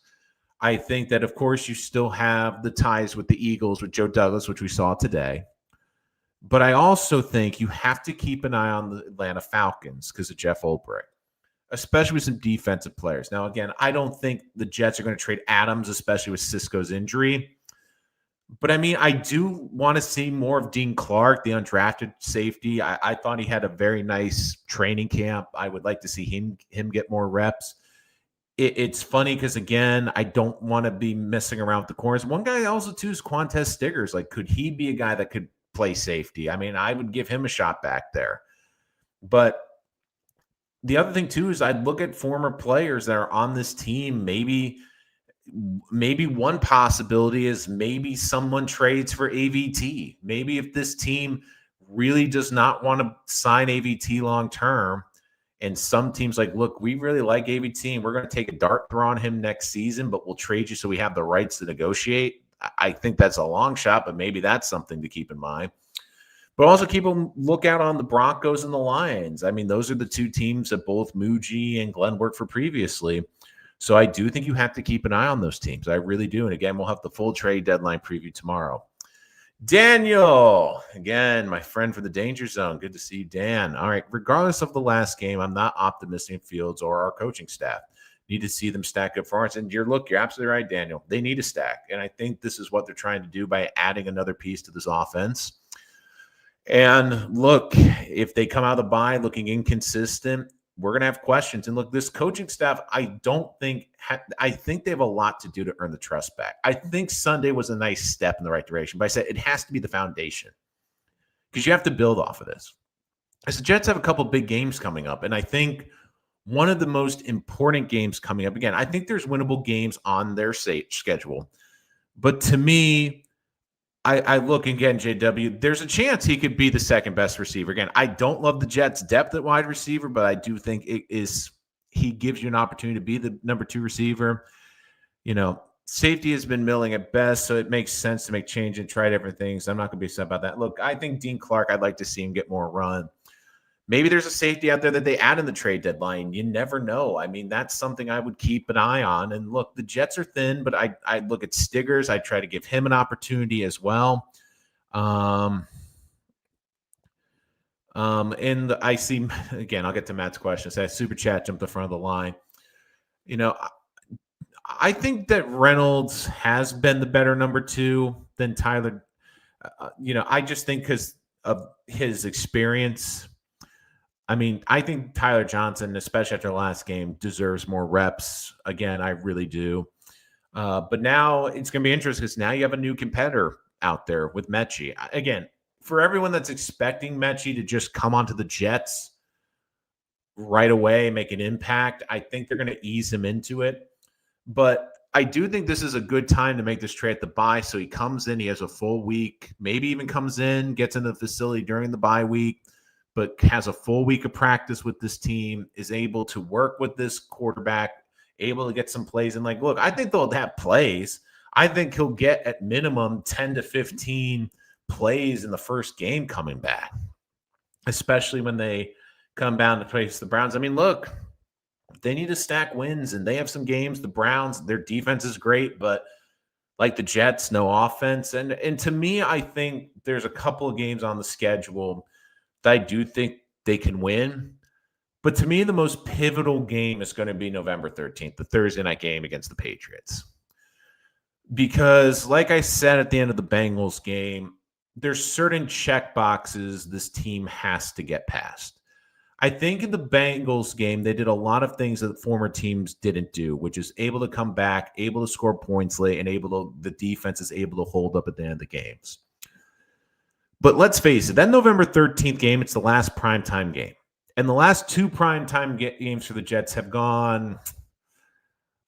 Speaker 1: I think that, of course, you still have the ties with the Eagles with Joe Douglas, which we saw today. But I also think you have to keep an eye on the Atlanta Falcons because of Jeff Ulbrich, especially with some defensive players. Now, again, I don't think the Jets are going to trade Adams, especially with Cisco's injury. But I mean, I do want to see more of Dean Clark, the undrafted safety. I thought he had a very nice training camp. I would like to see him get more reps. It's funny because, again, I don't want to be messing around with the corners. One guy also, too, is Quantez Stiggers. Like, could he be a guy that could play safety? I mean, I would give him a shot back there. But the other thing, too, is I'd look at former players that are on this team. Maybe one possibility is maybe someone trades for AVT. Maybe if this team really does not want to sign AVT long term, and some teams like, look, we really like AVT and we're going to take a dart throw on him next season, but we'll trade you so we have the rights to negotiate. I think that's a long shot, but maybe that's something to keep in mind. But also keep a lookout on the Broncos and the Lions. I mean, those are the 2 teams that both Muji and Glenn worked for previously. So I do think you have to keep an eye on those teams. I really do. And again, we'll have the full trade deadline preview tomorrow. Daniel, again, my friend for the Danger Zone. Good to see you, Dan. All right, regardless of the last game, I'm not optimistic in Fields or our coaching staff. Need to see them stack up for us. And you're absolutely right, Daniel. They need a stack. And I think this is what they're trying to do by adding another piece to this offense. And look, if they come out of the bye looking inconsistent, we're going to have questions. And look, this coaching staff, I think they have a lot to do to earn the trust back. I think Sunday was a nice step in the right direction, but I said it has to be the foundation because you have to build off of this. As the Jets have a couple big games coming up, and I think one of the most important games coming up, again, I think there's winnable games on their schedule. But to me, I look again, JW, there's a chance he could be the second best receiver. Again, I don't love the Jets' depth at wide receiver, but I do think he gives you an opportunity to be the number 2 receiver. You know, safety has been milling at best, so it makes sense to make change and try different things. I'm not going to be upset about that. Look, I think Dean Clark, I'd like to see him get more run. Maybe there's a safety out there that they add in the trade deadline. You never know. I mean, that's something I would keep an eye on. And look, the Jets are thin, but I'd look at Stiggers. I'd try to give him an opportunity as well. And I see, again, I'll get to Matt's question. So Super Chat jumped in front of the line. You know, I think that Reynolds has been the better number 2 than Tyler. I just think because of his experience. I mean, I think Tyler Johnson, especially after the last game, deserves more reps. Again, I really do. But now it's going to be interesting because now you have a new competitor out there with Metchie. Again, for everyone that's expecting Metchie to just come onto the Jets right away, make an impact, I think they're going to ease him into it. But I do think this is a good time to make this trade at the bye. So he comes in, he has a full week, maybe even comes in, gets into the facility during the bye week, but has a full week of practice with this team, is able to work with this quarterback, able to get some plays. And like, look, I think they'll have plays. I think he'll get at minimum 10 to 15 plays in the first game coming back, especially when they come down to face the Browns. I mean, look, they need to stack wins, and they have some games. The Browns, their defense is great, but like the Jets, no offense. And to me, I think there's a couple of games on the schedule that I do think they can win. But to me, the most pivotal game is going to be November 13th, the Thursday night game against the Patriots. Because like I said at the end of the Bengals game, there's certain check boxes this team has to get past. I think in the Bengals game, they did a lot of things that former teams didn't do, which is able to come back, able to score points late, and the defense is able to hold up at the end of the games. But let's face it, that November 13th game, it's the last primetime game. And the last 2 primetime games for the Jets have gone,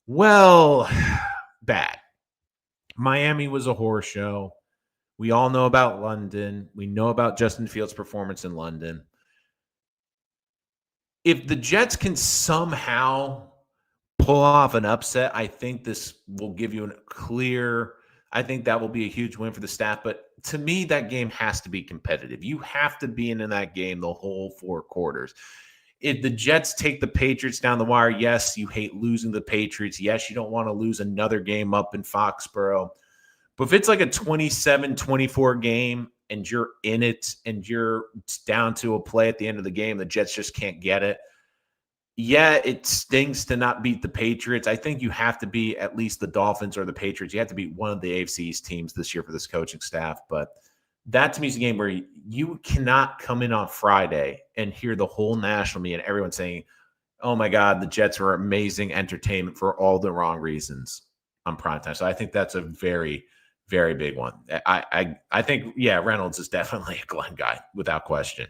Speaker 1: well, bad. Miami was a horror show. We all know about London. We know about Justin Fields' performance in London. If the Jets can somehow pull off an upset, I think this will give you a clear. I think that will be a huge win for the staff. But to me, that game has to be competitive. You have to be in that game the whole 4 quarters. If the Jets take the Patriots down the wire, yes, you hate losing the Patriots. Yes, you don't want to lose another game up in Foxborough. But if it's like a 27-24 game and you're in it and you're down to a play at the end of the game, the Jets just can't get it. Yeah, it stings to not beat the Patriots. I think you have to be at least the Dolphins or the Patriots. You have to beat one of the AFC's teams this year for this coaching staff. But that to me is a game where you cannot come in on Friday and hear the whole national media and everyone saying, oh my God, the Jets were amazing entertainment for all the wrong reasons on primetime. So I think that's a very, very big one. I think, yeah, Reynolds is definitely a Glenn guy without question.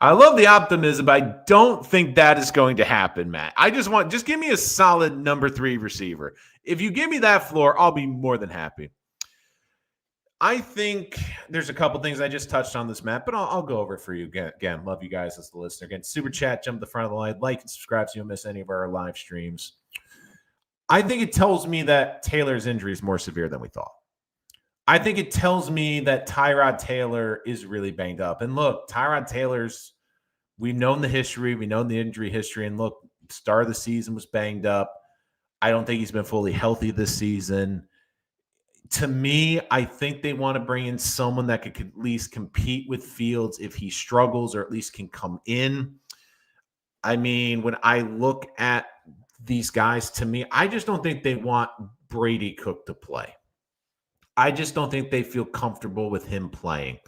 Speaker 1: I love the optimism, but I don't think that is going to happen, Matt. Just give me a solid number 3 receiver. If you give me that floor, I'll be more than happy. I think there's a couple things I just touched on this, Matt, but I'll go over it for you again. Love you guys as the listener. Again, super chat, jump to the front of the line, like and subscribe so you don't miss any of our live streams. I think it tells me that Taylor's injury is more severe than we thought. I think it tells me that Tyrod Taylor is really banged up. And look, Tyrod Taylor's, we've known the history. We know the injury history. And look, start of the season was banged up. I don't think he's been fully healthy this season. To me, I think they want to bring in someone that could at least compete with Fields if he struggles or at least can come in. I mean, when I look at these guys, to me, I just don't think they want Brady Cook to play. I just don't think they feel comfortable with him playing.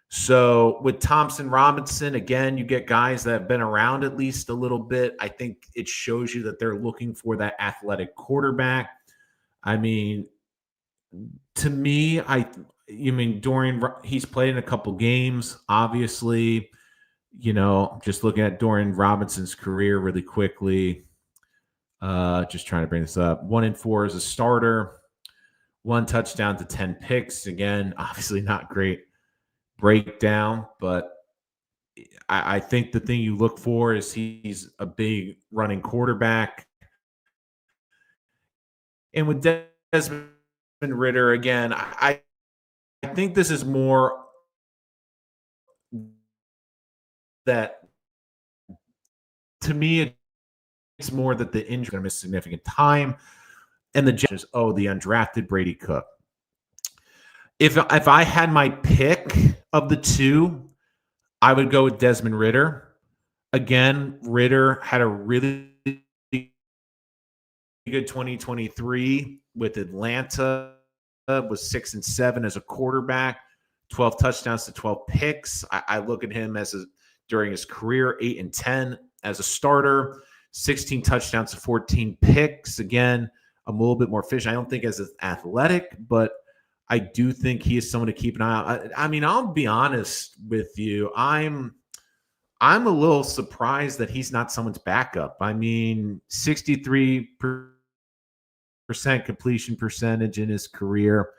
Speaker 1: So with Thompson Robinson, again, you get guys that have been around at least a little bit. I think it shows you that they're looking for that athletic quarterback. I mean, to me, Dorian, he's played in a couple games, obviously. Just looking at Dorian Robinson's career really quickly. Just trying to bring this up. 1-4 as a starter. 1 touchdown to 10 picks. Again, obviously not great breakdown, but I think the thing you look for is he's a big running quarterback. And with Desmond Ridder, again, I think this is more that, to me, it's more that the injury is going to miss significant time. And the judges, the undrafted Brady Cook. If I had my pick of the 2, I would go with Desmond Ridder. Again, Ridder had a really good 2023 with Atlanta, was 6-7 as a quarterback, 12 touchdowns to 12 picks. I look at him during his career, 8-10 as a starter, 16 touchdowns to 14 picks. Again, I'm a little bit more efficient. I don't think as athletic, but I do think he is someone to keep an eye on. I mean, I'll be honest with you. I'm a little surprised that he's not someone's backup. I mean, 63% completion percentage in his career.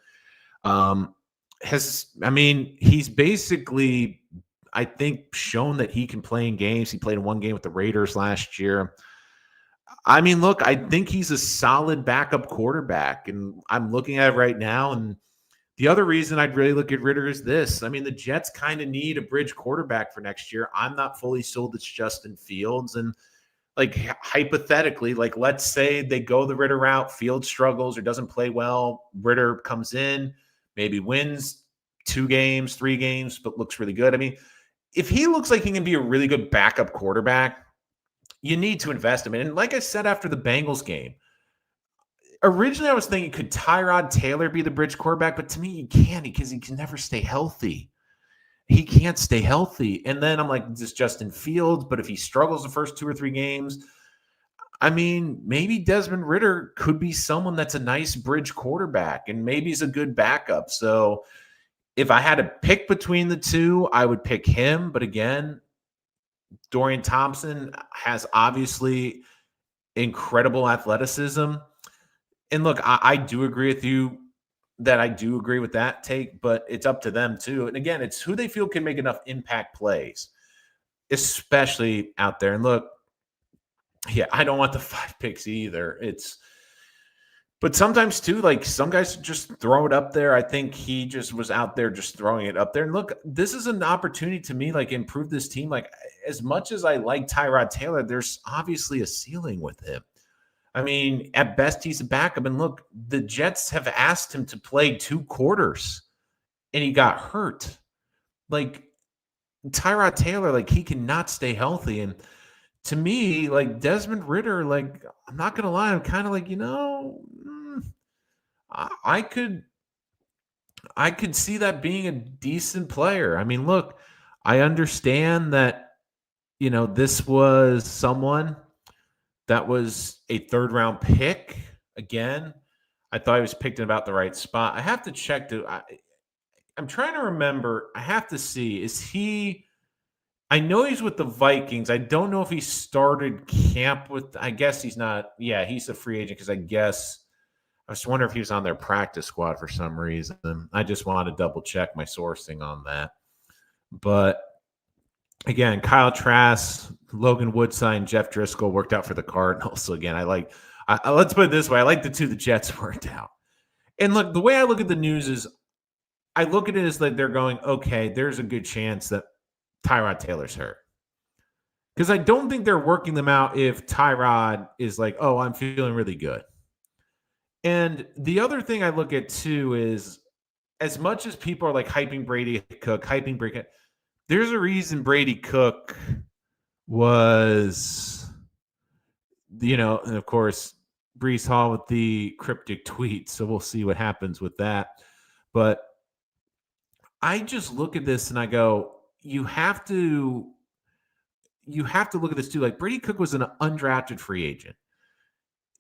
Speaker 1: He's basically, I think, shown that he can play in games. He played in 1 game with the Raiders last year. I mean, look, I think he's a solid backup quarterback, and I'm looking at it right now. And the other reason I'd really look at Ridder is this. I mean, the Jets kind of need a bridge quarterback for next year. I'm not fully sold it's Justin Fields. And hypothetically, let's say they go the Ridder route, Fields struggles or doesn't play well, Ridder comes in, maybe wins 2 games, 3 games, but looks really good. I mean, if he looks like he can be a really good backup quarterback, you need to invest him in. And like I said after the Bengals game, originally I was thinking, could Tyrod Taylor be the bridge quarterback? But to me, he can't, because he can never stay healthy. He can't stay healthy. And then I'm like, this is Justin Fields, but if he struggles the first 2 or 3 games, I mean, maybe Desmond Ridder could be someone that's a nice bridge quarterback, and maybe he's a good backup. So if I had to pick between the 2, I would pick him. But again, Dorian Thompson has obviously incredible athleticism. And look, I do agree with you that I do agree with that take, but it's up to them too. And again, it's who they feel can make enough impact plays, especially out there. And look, yeah, I don't want the 5 picks either. But sometimes too, like some guys just throw it up there. I think he just was out there just throwing it up there. And look, this is an opportunity to me, like improve this team. Like as much as I like Tyrod Taylor, there's obviously a ceiling with him. I mean, at best, he's a backup. And look, the Jets have asked him to play 2 quarters, and he got hurt. Like Tyrod Taylor, like he cannot stay healthy. And to me, like Desmond Ritter, like I'm not gonna lie, I'm kind of like, I could see that being a decent player. I mean, look, I understand that, this was someone that was a 3rd-round pick. Again, I thought he was picked in about the right spot. I have to check. I'm trying to remember. I have to see. Is he – I know he's with the Vikings. I don't know if he started camp with – I guess he's not – yeah, he's a free agent because I guess – I was wondering if he was on their practice squad for some reason. I just wanted to double-check my sourcing on that. But – again, Kyle Trask, Logan Woodside, and Jeff Driscoll worked out for the Cardinals. So again, let's put it this way. I like the 2 the Jets worked out. And look, the way I look at the news is I look at it as like they're going, okay, there's a good chance that Tyrod Taylor's hurt. Because I don't think they're working them out if Tyrod is like, oh, I'm feeling really good. And the other thing I look at too is as much as people are like hyping Brady Cook, there's a reason Brady Cook was, and of course, Breece Hall with the cryptic tweet. So we'll see what happens with that. But I just look at this and I go, you have to look at this too. Like Brady Cook was an undrafted free agent.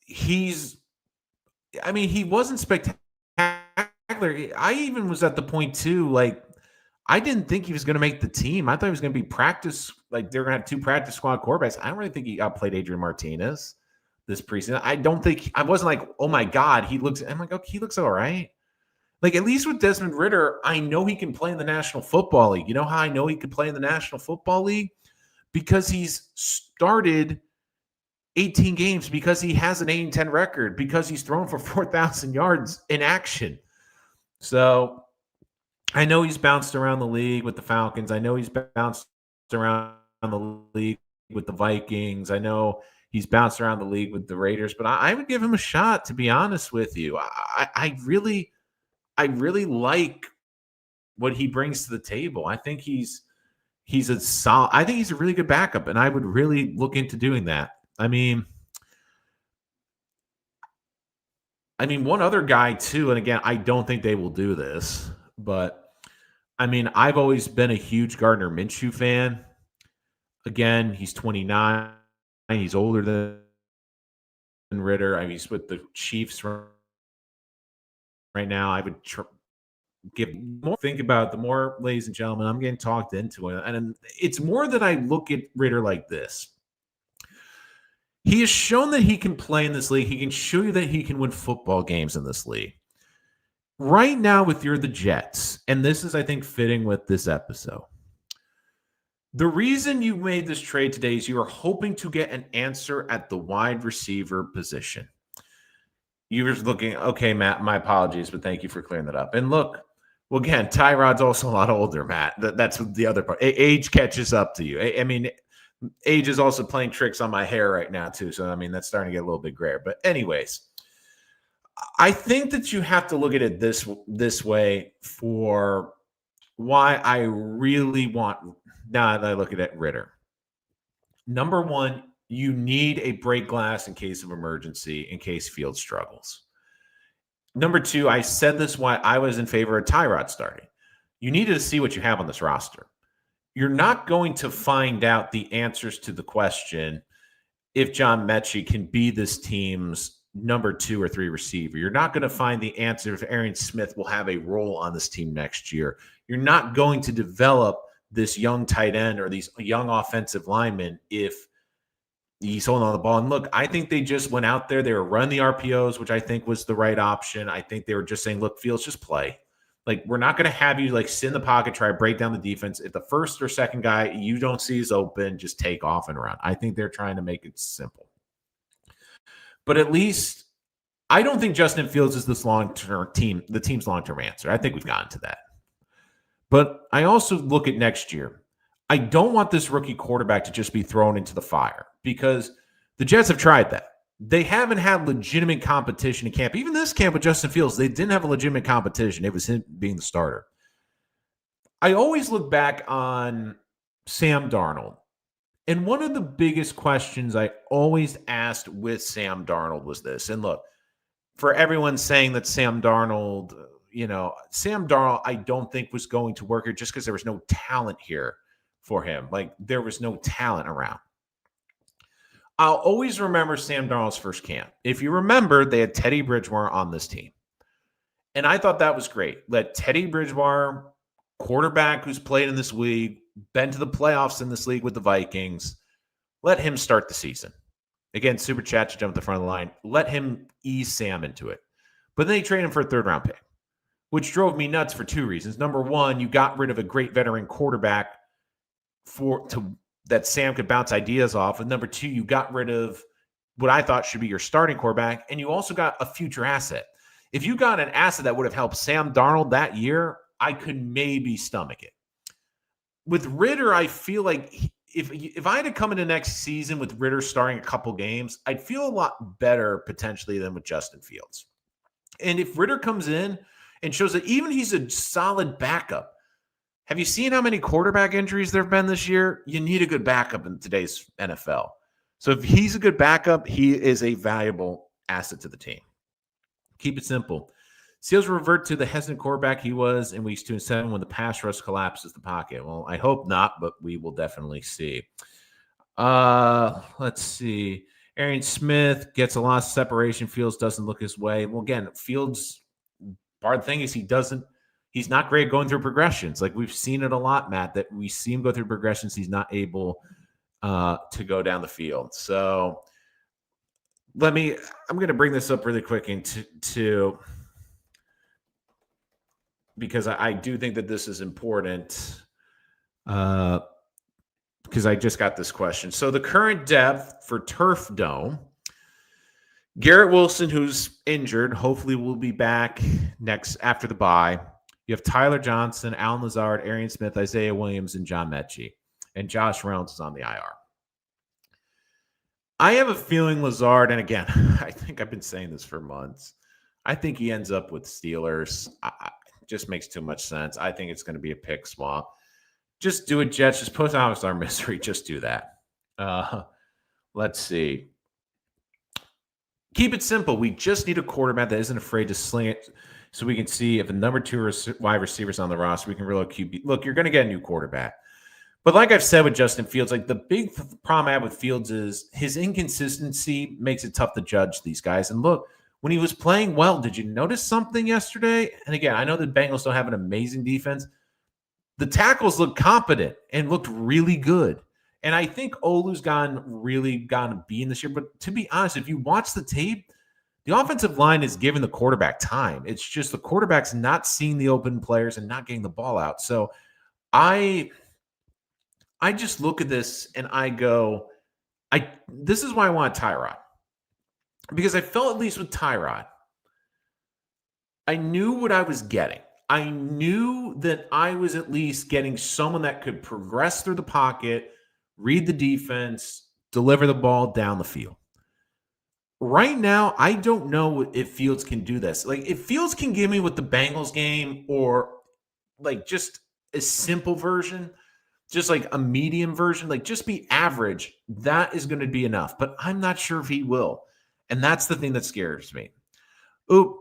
Speaker 1: He wasn't spectacular. I even was at the point too, like, I didn't think he was going to make the team. I thought he was going to be practice. Like they're going to have 2 practice squad quarterbacks. I don't really think he outplayed Adrian Martinez this preseason. I wasn't like, oh my God, I'm like, okay, he looks all right. Like at least with Desmond Ritter, I know he can play in the National Football League. You know how I know he can play in the National Football League? Because he's started 18 games, because he has an 8-10 record, because he's thrown for 4,000 yards in action. So I know he's bounced around the league with the Falcons. I know he's bounced around the league with the Vikings. I know he's bounced around the league with the Raiders, but I would give him a shot, to be honest with you. I really like what he brings to the table. I think he's I think he's a really good backup, and I would really look into doing that. I mean, one other guy too, and again, I don't think they will do this, but I've always been a huge Gardner Minshew fan. Again, he's 29. He's older than Ritter. He's with the Chiefs right now. I would give more think about it, the more, ladies and gentlemen, I'm getting talked into it. And it's more that I look at Ritter like this. He has shown that he can play in this league. He can show you that he can win football games in this league. Right now, you're the Jets, and this is, I think, fitting with this episode. The reason you made this trade today is you are hoping to get an answer at the wide receiver position. You were looking, okay, Matt, my apologies, but thank you for clearing that up. And look, well, again, Tyrod's also a lot older, Matt. That's the other part. Age catches up to you. Age is also playing tricks on my hair right now, too. So, that's starting to get a little bit grayer. But anyways, I think that you have to look at it this way for why I really want, now that I look at it, Ritter. Number one, you need a break glass in case of emergency, in case Fields struggles. Number two, I said this why I was in favor of Tyrod starting. You needed to see what you have on this roster. You're not going to find out the answers to the question if John Metchie can be this team's number 2 or 3 receiver. You're not going to find the answer if Aaron Smith will have a role on this team next year. You're not going to develop this young tight end or these young offensive linemen if He's holding on the ball. And look, I think they just went out there. They were running the RPOs, which I think was the right option. I think they were just saying, look, Fields, just play. Like, we're not going to have you like sit in the pocket, try to break down the defense. If the first or second guy you don't see is open, just take off and run. I think they're trying to make it simple. But at least I don't think Justin Fields is this long-term team, the team's long-term answer. I think we've gotten to that. But I also look at next year. I don't want this rookie quarterback to just be thrown into the fire because the Jets have tried that. They haven't had legitimate competition in camp. Even this camp with Justin Fields, they didn't have a legitimate competition. It was him being the starter. I always look back on Sam Darnold. And one of the biggest questions I always asked with Sam Darnold was this. And look, for everyone saying that Sam Darnold, I don't think was going to work here just because there was no talent here for him. Like, there was no talent around. I'll always remember Sam Darnold's first camp. If you remember, they had Teddy Bridgewater on this team. And I thought that was great. Let Teddy Bridgewater, quarterback who's played in this league, been to the playoffs in this league with the Vikings, let him start the season. Again, Super Chat to jump at the front of the line. Let him ease Sam into it. But then they trade him for a third-round pick, which drove me nuts for two reasons. Number one, you got rid of a great veteran quarterback that Sam could bounce ideas off. And number two, you got rid of what I thought should be your starting quarterback, and you also got a future asset. If you got an asset that would have helped Sam Darnold that year, I could maybe stomach it. With Ridder, I feel like if I had to come into next season with Ridder starting a couple games, I'd feel a lot better potentially than with Justin Fields. And if Ridder comes in and shows that even he's a solid backup, have you seen how many quarterback injuries there have been this year? You need a good backup in today's NFL. So if he's a good backup, he is a valuable asset to the team. Keep it simple. Seals revert to the hesitant quarterback he was in weeks 2 and 7 when the pass rush collapses the pocket. Well, I hope not, but we will definitely see. Let's see. Arian Smith gets a lot of separation. Fields doesn't look his way. Well, again, Fields, part of the thing is he's not great at going through progressions. Like, we've seen it a lot, Matt, that we see him go through progressions. He's not able to go down the field. So I'm going to bring this up really quick because I do think that this is important because I just got this question. So the current depth for Turf Dome, Garrett Wilson, who's injured, hopefully will be back after the bye. You have Tyler Johnson, Alan Lazard, Arian Smith, Isaiah Williams, and John Metchie. And Josh Reynolds is on the IR. I have a feeling Lazard, and again, I think I've been saying this for months, I think he ends up with Steelers. Just makes too much sense. I think it's going to be a pick swap. Just do it, Jets. Just put out our misery. Just do that. Let's see. Keep it simple. We just need a quarterback that isn't afraid to sling it so we can see if the number 2 wide receivers on the roster, we can rely on QB. Look, you're going to get a new quarterback. But like I've said with Justin Fields, like the big problem I have with Fields is his inconsistency makes it tough to judge these guys. And look, when he was playing well, did you notice something yesterday? And again, I know the Bengals don't have an amazing defense. The tackles looked competent and looked really good. And I think Olu's gotten a bean this year. But to be honest, if you watch the tape, the offensive line is giving the quarterback time. It's just the quarterback's not seeing the open players and not getting the ball out. So I just look at this and I go, this is why I want Tyrod. Because I felt, at least with Tyrod, I knew what I was getting. I knew that I was at least getting someone that could progress through the pocket, read the defense, deliver the ball down the field. Right now, I don't know if Fields can do this. Like, if Fields can give me with the Bengals game or like just a simple version, just like a medium version, like just be average, that is going to be enough. But I'm not sure if he will. And that's the thing that scares me. Oh,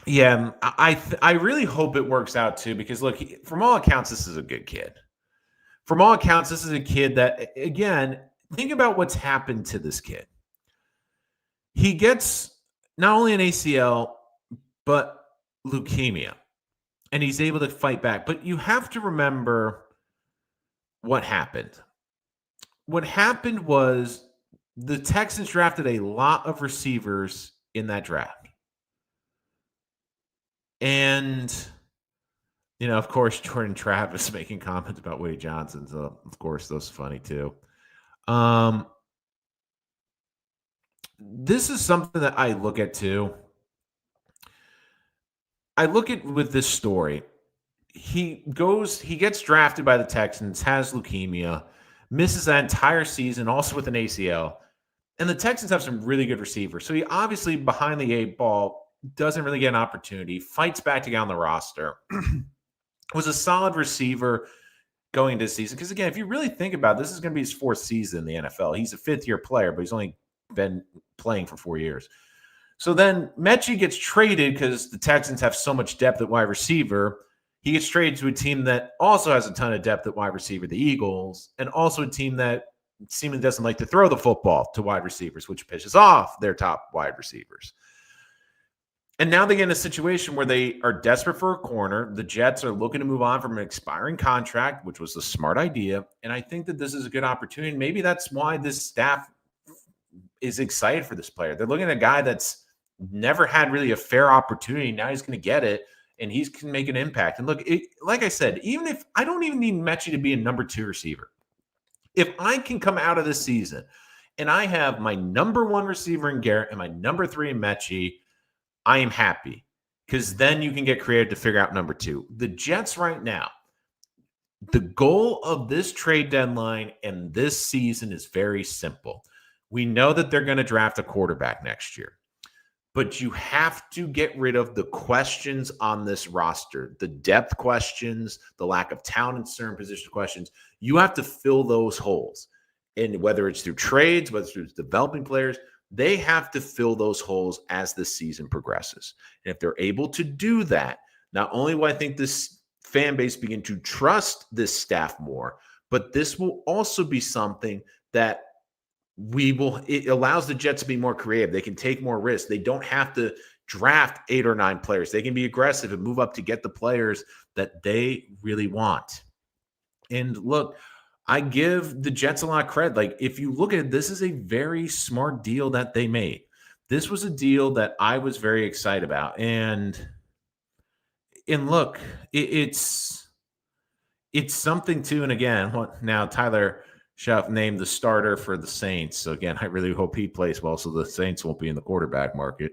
Speaker 1: yeah, I really hope it works out too, because look, from all accounts, this is a good kid. From all accounts, this is a kid that, again, think about what's happened to this kid. He gets not only an ACL, but leukemia, and he's able to fight back. But you have to remember what happened. What happened was the Texans drafted a lot of receivers in that draft. And, of course, Jordan Travis making comments about Wade Johnson. So, of course, those are funny too. This is something that I look at too. I look at with this story. He gets drafted by the Texans, has leukemia, misses that entire season, also with an ACL. And the Texans have some really good receivers. So he obviously, behind the 8 ball, doesn't really get an opportunity, fights back to get on the roster. Was a solid receiver going into the season. Because, again, if you really think about it, this is going to be his 4th season in the NFL. He's a 5th-year player, but he's only been playing for 4 years. So then Metchie gets traded because the Texans have so much depth at wide receiver. He gets traded to a team that also has a ton of depth at wide receiver, the Eagles, and also a team that seemingly doesn't like to throw the football to wide receivers, which pisses off their top wide receivers. And now they get in a situation where they are desperate for a corner. The Jets are looking to move on from an expiring contract, which was a smart idea. And I think that this is a good opportunity. Maybe that's why this staff is excited for this player. They're looking at a guy that's never had really a fair opportunity. Now he's going to get it, and he can make an impact. And look, like I said, even if I don't even need Metchie to be a number 2 receiver, if I can come out of this season and I have my number 1 receiver in Garrett and my number 3 in Metchie, I am happy, because then you can get creative to figure out number 2. The Jets right now, the goal of this trade deadline and this season is very simple. We know that they're going to draft a quarterback next year, but you have to get rid of the questions on this roster, the depth questions, the lack of talent in certain position questions. You have to fill those holes. And whether it's through trades, whether it's through developing players, they have to fill those holes as the season progresses. And if they're able to do that, not only will I think this fan base begin to trust this staff more, but this will also be something that it allows the Jets to be more creative. They can take more risks. They don't have to draft 8 or 9 players. They can be aggressive and move up to get the players that they really want. And look, I give the Jets a lot of credit. Like, if you look at it, this is a very smart deal that they made. This was a deal that I was very excited about. And look, it's something too. And again, now Tyler Shuff named the starter for the Saints. So again, I really hope he plays well, so the Saints won't be in the quarterback market.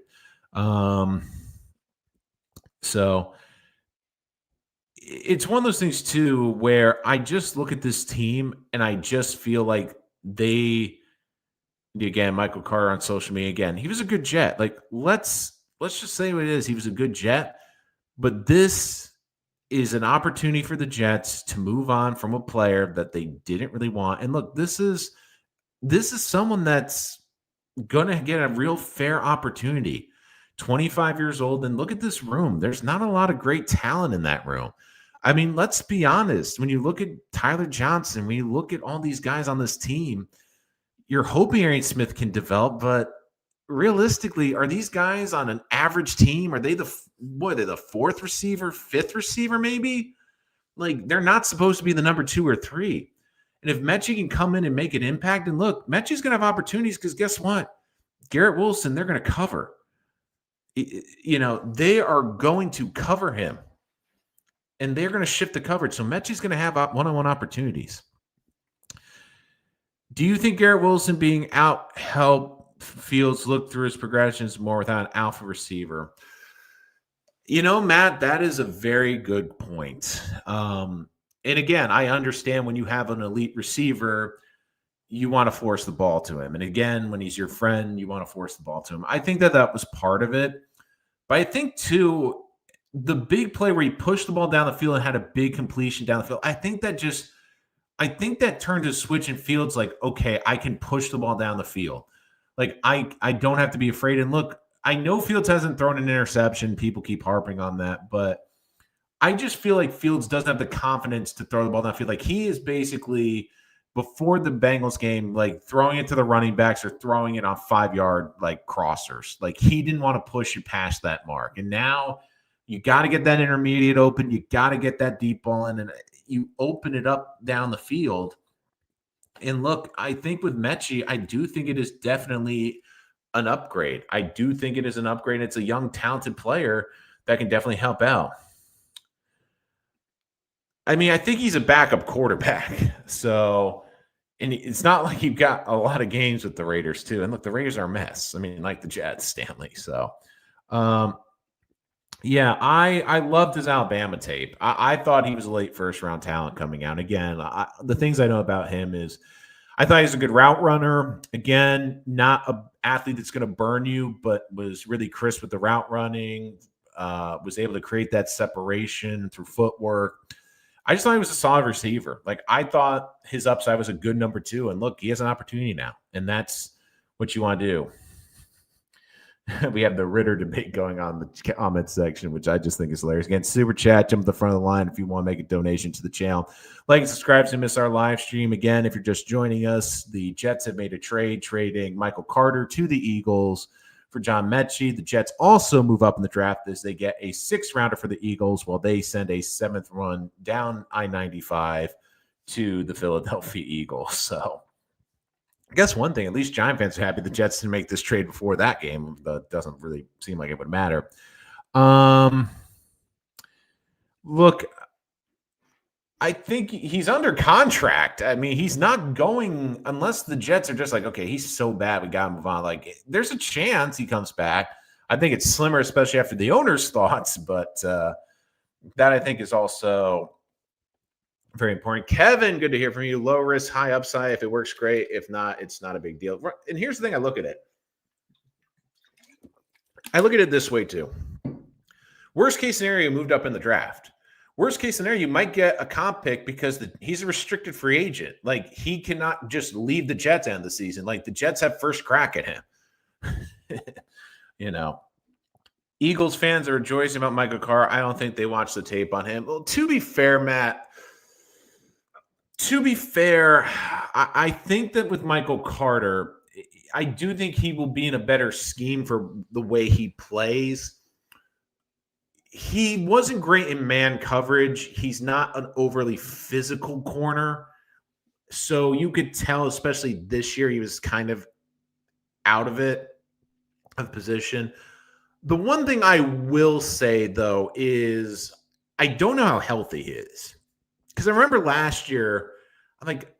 Speaker 1: So it's one of those things too, where I just look at this team and I just feel like again, Michael Carter on social media, again, he was a good Jet. Like, let's just say what it is. He was a good Jet, but this is an opportunity for the Jets to move on from a player that they didn't really want. And look, this is someone that's going to get a real fair opportunity. 25 years old, and look at this room. There's not a lot of great talent in that room. I mean, let's be honest. When you look at Tyler Johnson, when you look at all these guys on this team, you're hoping Arian Smith can develop, but realistically, are these guys on an average team? Are they the 4th receiver, 5th receiver, maybe? Like, they're not supposed to be the number 2 or 3. And if Metchie can come in and make an impact, and look, Metchie's going to have opportunities, because guess what? Garrett Wilson, they're going to cover. They are going to cover him, and they're going to shift the coverage. So Metchie's going to have one-on-one opportunities. Do you think Garrett Wilson being out help Fields look through his progressions more without an alpha receiver? Matt, that is a very good point. And again, I understand when you have an elite receiver, you want to force the ball to him. And again, when he's your friend, you want to force the ball to him. I think that was part of it. But I think, too, the big play where he pushed the ball down the field and had a big completion down the field, I think that turned a switch in Fields like, okay, I can push the ball down the field. Like, I don't have to be afraid. And look, I know Fields hasn't thrown an interception. People keep harping on that. But I just feel like Fields doesn't have the confidence to throw the ball downfield. Like, he is basically, before the Bengals game, like throwing it to the running backs or throwing it on 5-yard like crossers. Like, he didn't want to push you past that mark. And now you got to get that intermediate open. You got to get that deep ball in, and you open it up down the field. And look, I think with Metchie, I do think it is definitely an upgrade. I do think it is an upgrade. It's a young, talented player that can definitely help out. I mean, I think he's a backup quarterback. So, and it's not like you've got a lot of games with the Raiders, too. And look, the Raiders are a mess. I mean, like the Jets, Stanley. So, um, yeah, I loved his Alabama tape. I thought he was a late first round talent coming out. Again, the things I know about him is I thought he was a good route runner. Again, not an athlete that's going to burn you, but was really crisp with the route running, was able to create that separation through footwork. I just thought he was a solid receiver. Like, I thought his upside was a good number 2. And look, he has an opportunity now. And that's what you want to do. We have the Ritter debate going on in the comment section, which I just think is hilarious. Again, super chat, jump to the front of the line if you want to make a donation to the channel. Like and subscribe to miss our live stream. Again, if you're just joining us, the Jets have made a trade, trading Michael Carter to the Eagles for John Metchie. The Jets also move up in the draft as they get a 6th rounder for the Eagles while they send a 7th run down I-95 to the Philadelphia Eagles. So I guess one thing, at least Giant fans are happy the Jets didn't make this trade before that game. That doesn't really seem like it would matter. Look, I think he's under contract. I mean, he's not going unless the Jets are just like, okay, he's so bad, we got to move on. Like, there's a chance he comes back. I think it's slimmer, especially after the owner's thoughts, but that I think is also very important. Kevin, good to hear from you. Low risk, high upside. If it works, great. If not, it's not a big deal. And here's the thing I look at it. I look at it this way too. Worst case scenario, moved up in the draft. Worst case scenario, you might get a comp pick because he's a restricted free agent. Like, he cannot just leave the Jets end of the season. Like, the Jets have first crack at him. You know, Eagles fans are rejoicing about Michael Carr. I don't think they watched the tape on him. Well, to be fair, Matt, I think that with Michael Carter, I do think he will be in a better scheme for the way he plays. He wasn't great in man coverage. He's not an overly physical corner. So you could tell, especially this year, he was kind of out of position. The one thing I will say, though, is I don't know how healthy he is. Because I remember last year,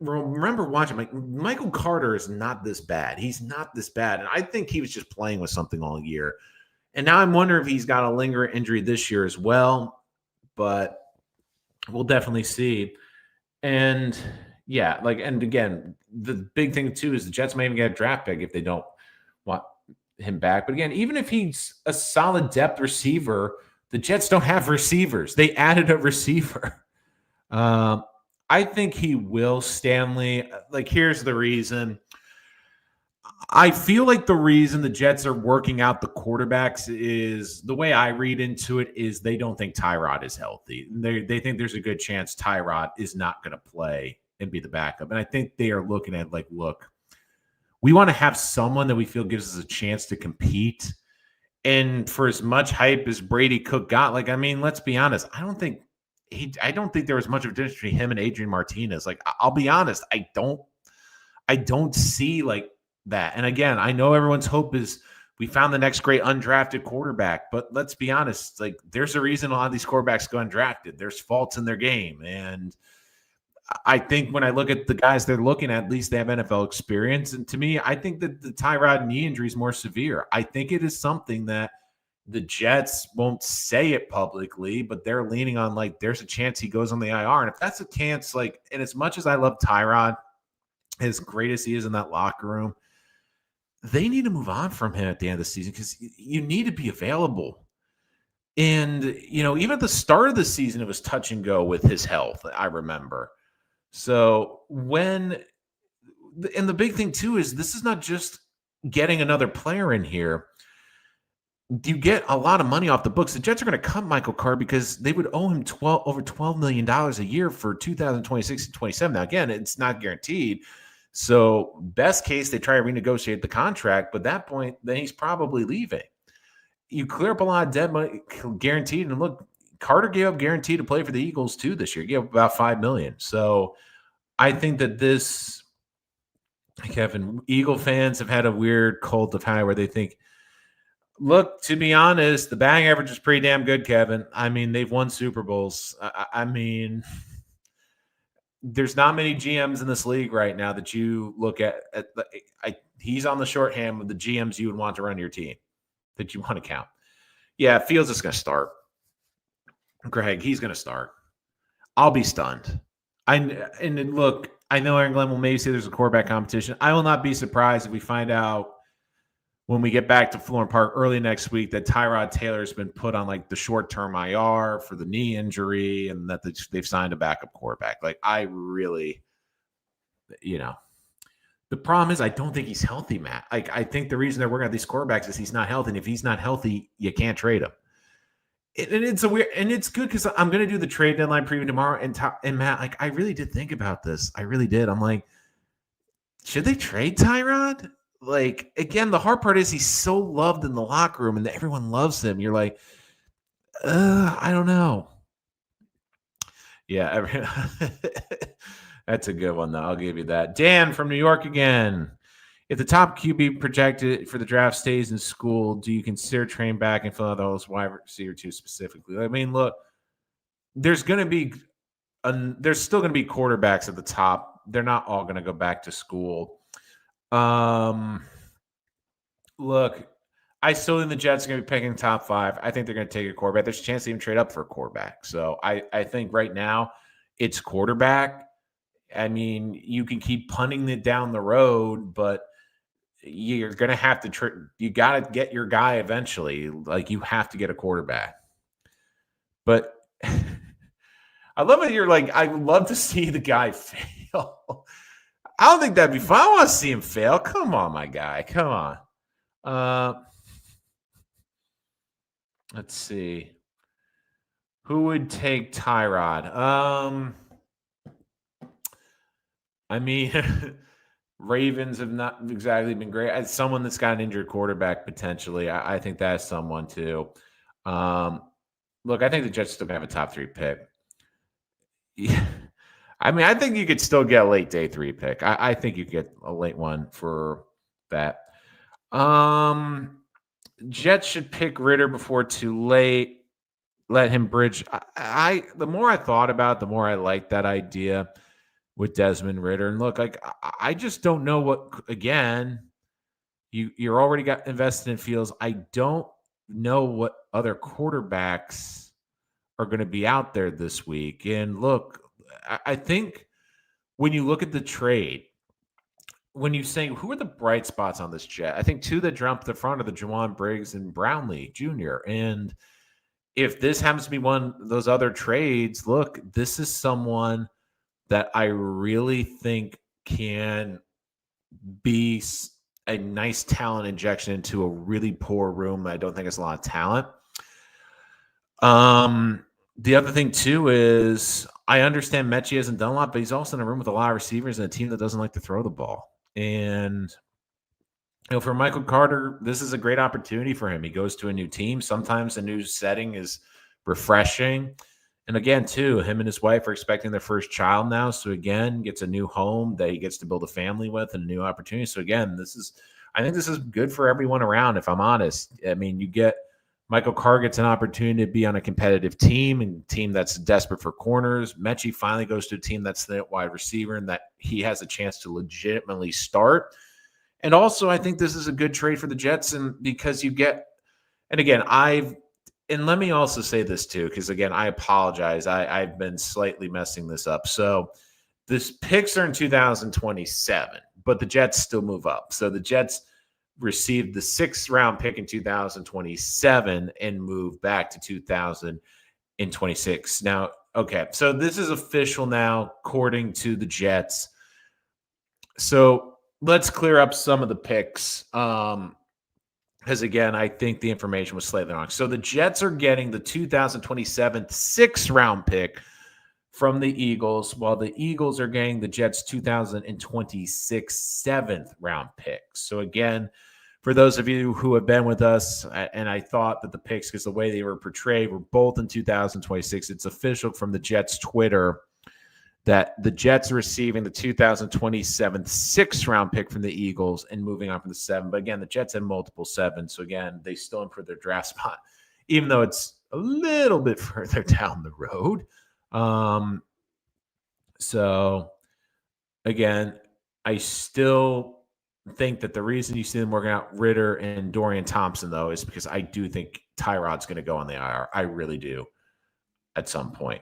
Speaker 1: remember watching, Michael Carter is not this bad. He's not this bad. And I think he was just playing with something all year. And now I'm wondering if he's got a lingering injury this year as well. But we'll definitely see. And yeah, and again, the big thing too is the Jets may even get a draft pick if they don't want him back. But again, even if he's a solid depth receiver, the Jets don't have receivers. They added a receiver. I think he will, Stanley. Like, here's the reason. I feel like the reason the Jets are working out the quarterbacks is the way I read into it is they don't think Tyrod is healthy. They think there's a good chance Tyrod is not going to play and be the backup. And I think they are looking at look, we want to have someone that we feel gives us a chance to compete. And for as much hype as Brady Cook got, let's be honest. I don't think there was much of a difference between him and Adrian Martinez. I'll be honest. I don't see that. And again, I know everyone's hope is we found the next great undrafted quarterback, but let's be honest, there's a reason a lot of these quarterbacks go undrafted. There's faults in their game. And I think when I look at the guys they're looking at least they have NFL experience. And to me, I think that the Tyrod knee injury is more severe. I think it is something that the Jets won't say it publicly, but they're leaning on there's a chance he goes on the IR. And if that's a chance, and as much as I love Tyrod, as great as he is in that locker room, they need to move on from him at the end of the season because you need to be available. And, even at the start of the season, it was touch and go with his health, I remember. So and the big thing too is this is not just getting another player in here. You get a lot of money off the books. The Jets are going to cut Michael Carr because they would owe him over $12 million a year for 2026 and 27. Now, again, it's not guaranteed. So best case, they try to renegotiate the contract, but at that point, then he's probably leaving. You clear up a lot of dead money guaranteed. And look, Carter gave up guaranteed to play for the Eagles too this year. He gave up about $5 million. So I think that this Kevin, Eagle fans have had a weird cult of high where they think, look, to be honest, the batting average is pretty damn good, Kevin. I mean, they've won Super Bowls. I mean, there's not many GMs in this league right now that you look at he's on the shorthand with the GMs you would want to run your team that you want to count. Yeah, Fields is going to start. Greg, he's going to start. I'll be stunned. And look, I know Aaron Glenn will maybe say there's a quarterback competition. I will not be surprised if we find out when we get back to Florham Park early next week that Tyrod Taylor's been put on like the short-term IR for the knee injury and that they've signed a backup quarterback. Like, I really, the problem is I don't think he's healthy, Matt. Like, I think the reason they're working on these quarterbacks is he's not healthy. And if he's not healthy, you can't trade him. And it's it's good because I'm going to do the trade deadline preview tomorrow. And Matt, like, I really did think about this. I really did. I'm like, should they trade Tyrod? Like, again, the hard part is he's so loved in the locker room and everyone loves him. You're like, I don't know. Yeah, that's a good one, though. I'll give you that. Dan from New York again. If the top QB projected for the draft stays in school, do you consider trading back and fill out those wide receiver 2 specifically? I mean, look, there's still going to be quarterbacks at the top. They're not all going to go back to school. Look, I still think the Jets are going to be picking top 5. I think they're going to take a quarterback. There's a chance to even trade up for a quarterback. So I think right now it's quarterback. I mean, you can keep punting it down the road, but you're going to have to you got to get your guy eventually. Like, you have to get a quarterback. But I love it. You're like, I love to see the guy fail. I don't think that'd be fun. I want to see him fail. Come on, my guy. Come on. Let's see. Who would take Tyrod? I mean, Ravens have not exactly been great. As someone that's got an injured quarterback potentially, I think that's someone too. Look, I think the Jets still have a top 3 pick. Yeah. I mean, I think you could still get a late day 3 pick. I think you get a late one for that. Jets should pick Ritter before too late. Let him bridge. The more I thought about it, the more I liked that idea with Desmond Ritter. And look, like, I just don't know what, again, you're already got invested in Fields. I don't know what other quarterbacks are going to be out there this week. And look, I think when you look at the trade, when you say who are the bright spots on this Jet, I think 2 that jump the front of the Juwan Briggs and Brownlee Jr. And if this happens to be one of those other trades, look, this is someone that I really think can be a nice talent injection into a really poor room. I don't think it's a lot of talent. The other thing, too, is I understand Metchie hasn't done a lot, but he's also in a room with a lot of receivers and a team that doesn't like to throw the ball. And, for Michael Carter, this is a great opportunity for him. He goes to a new team. Sometimes a new setting is refreshing. And again, too, him and his wife are expecting their first child now. So again, gets a new home that he gets to build a family with and a new opportunity. So again, I think this is good for everyone around, if I'm honest. I mean, you get Michael Carr gets an opportunity to be on a competitive team and team that's desperate for corners. Metchie finally goes to a team that's the wide receiver and that he has a chance to legitimately start. And also, I think this is a good trade for the Jets, and because you get, and again, and let me also say this too, because again, I apologize. I've been slightly messing this up. So this picks are in 2027, but the Jets still move up. So the Jets received the 6th round pick in 2027 and moved back to 2026. Now, okay, so this is official now, according to the Jets. So let's clear up some of the picks. Because, again, I think the information was slightly wrong. So the Jets are getting the 2027 6th round pick from the Eagles, while the Eagles are getting the Jets 2026 7th round pick. So, again, for those of you who have been with us, and I thought that the picks, because the way they were portrayed, were both in 2026, it's official from the Jets' Twitter that the Jets are receiving the 2027 sixth-round pick from the Eagles and moving on from the 7. But again, the Jets had multiple 7s. So again, they still improved their draft spot, even though it's a little bit further down the road. So again, I still think that the reason you see them working out Ritter and Dorian Thompson, though, is because I do think Tyrod's going to go on the IR. I really do at some point.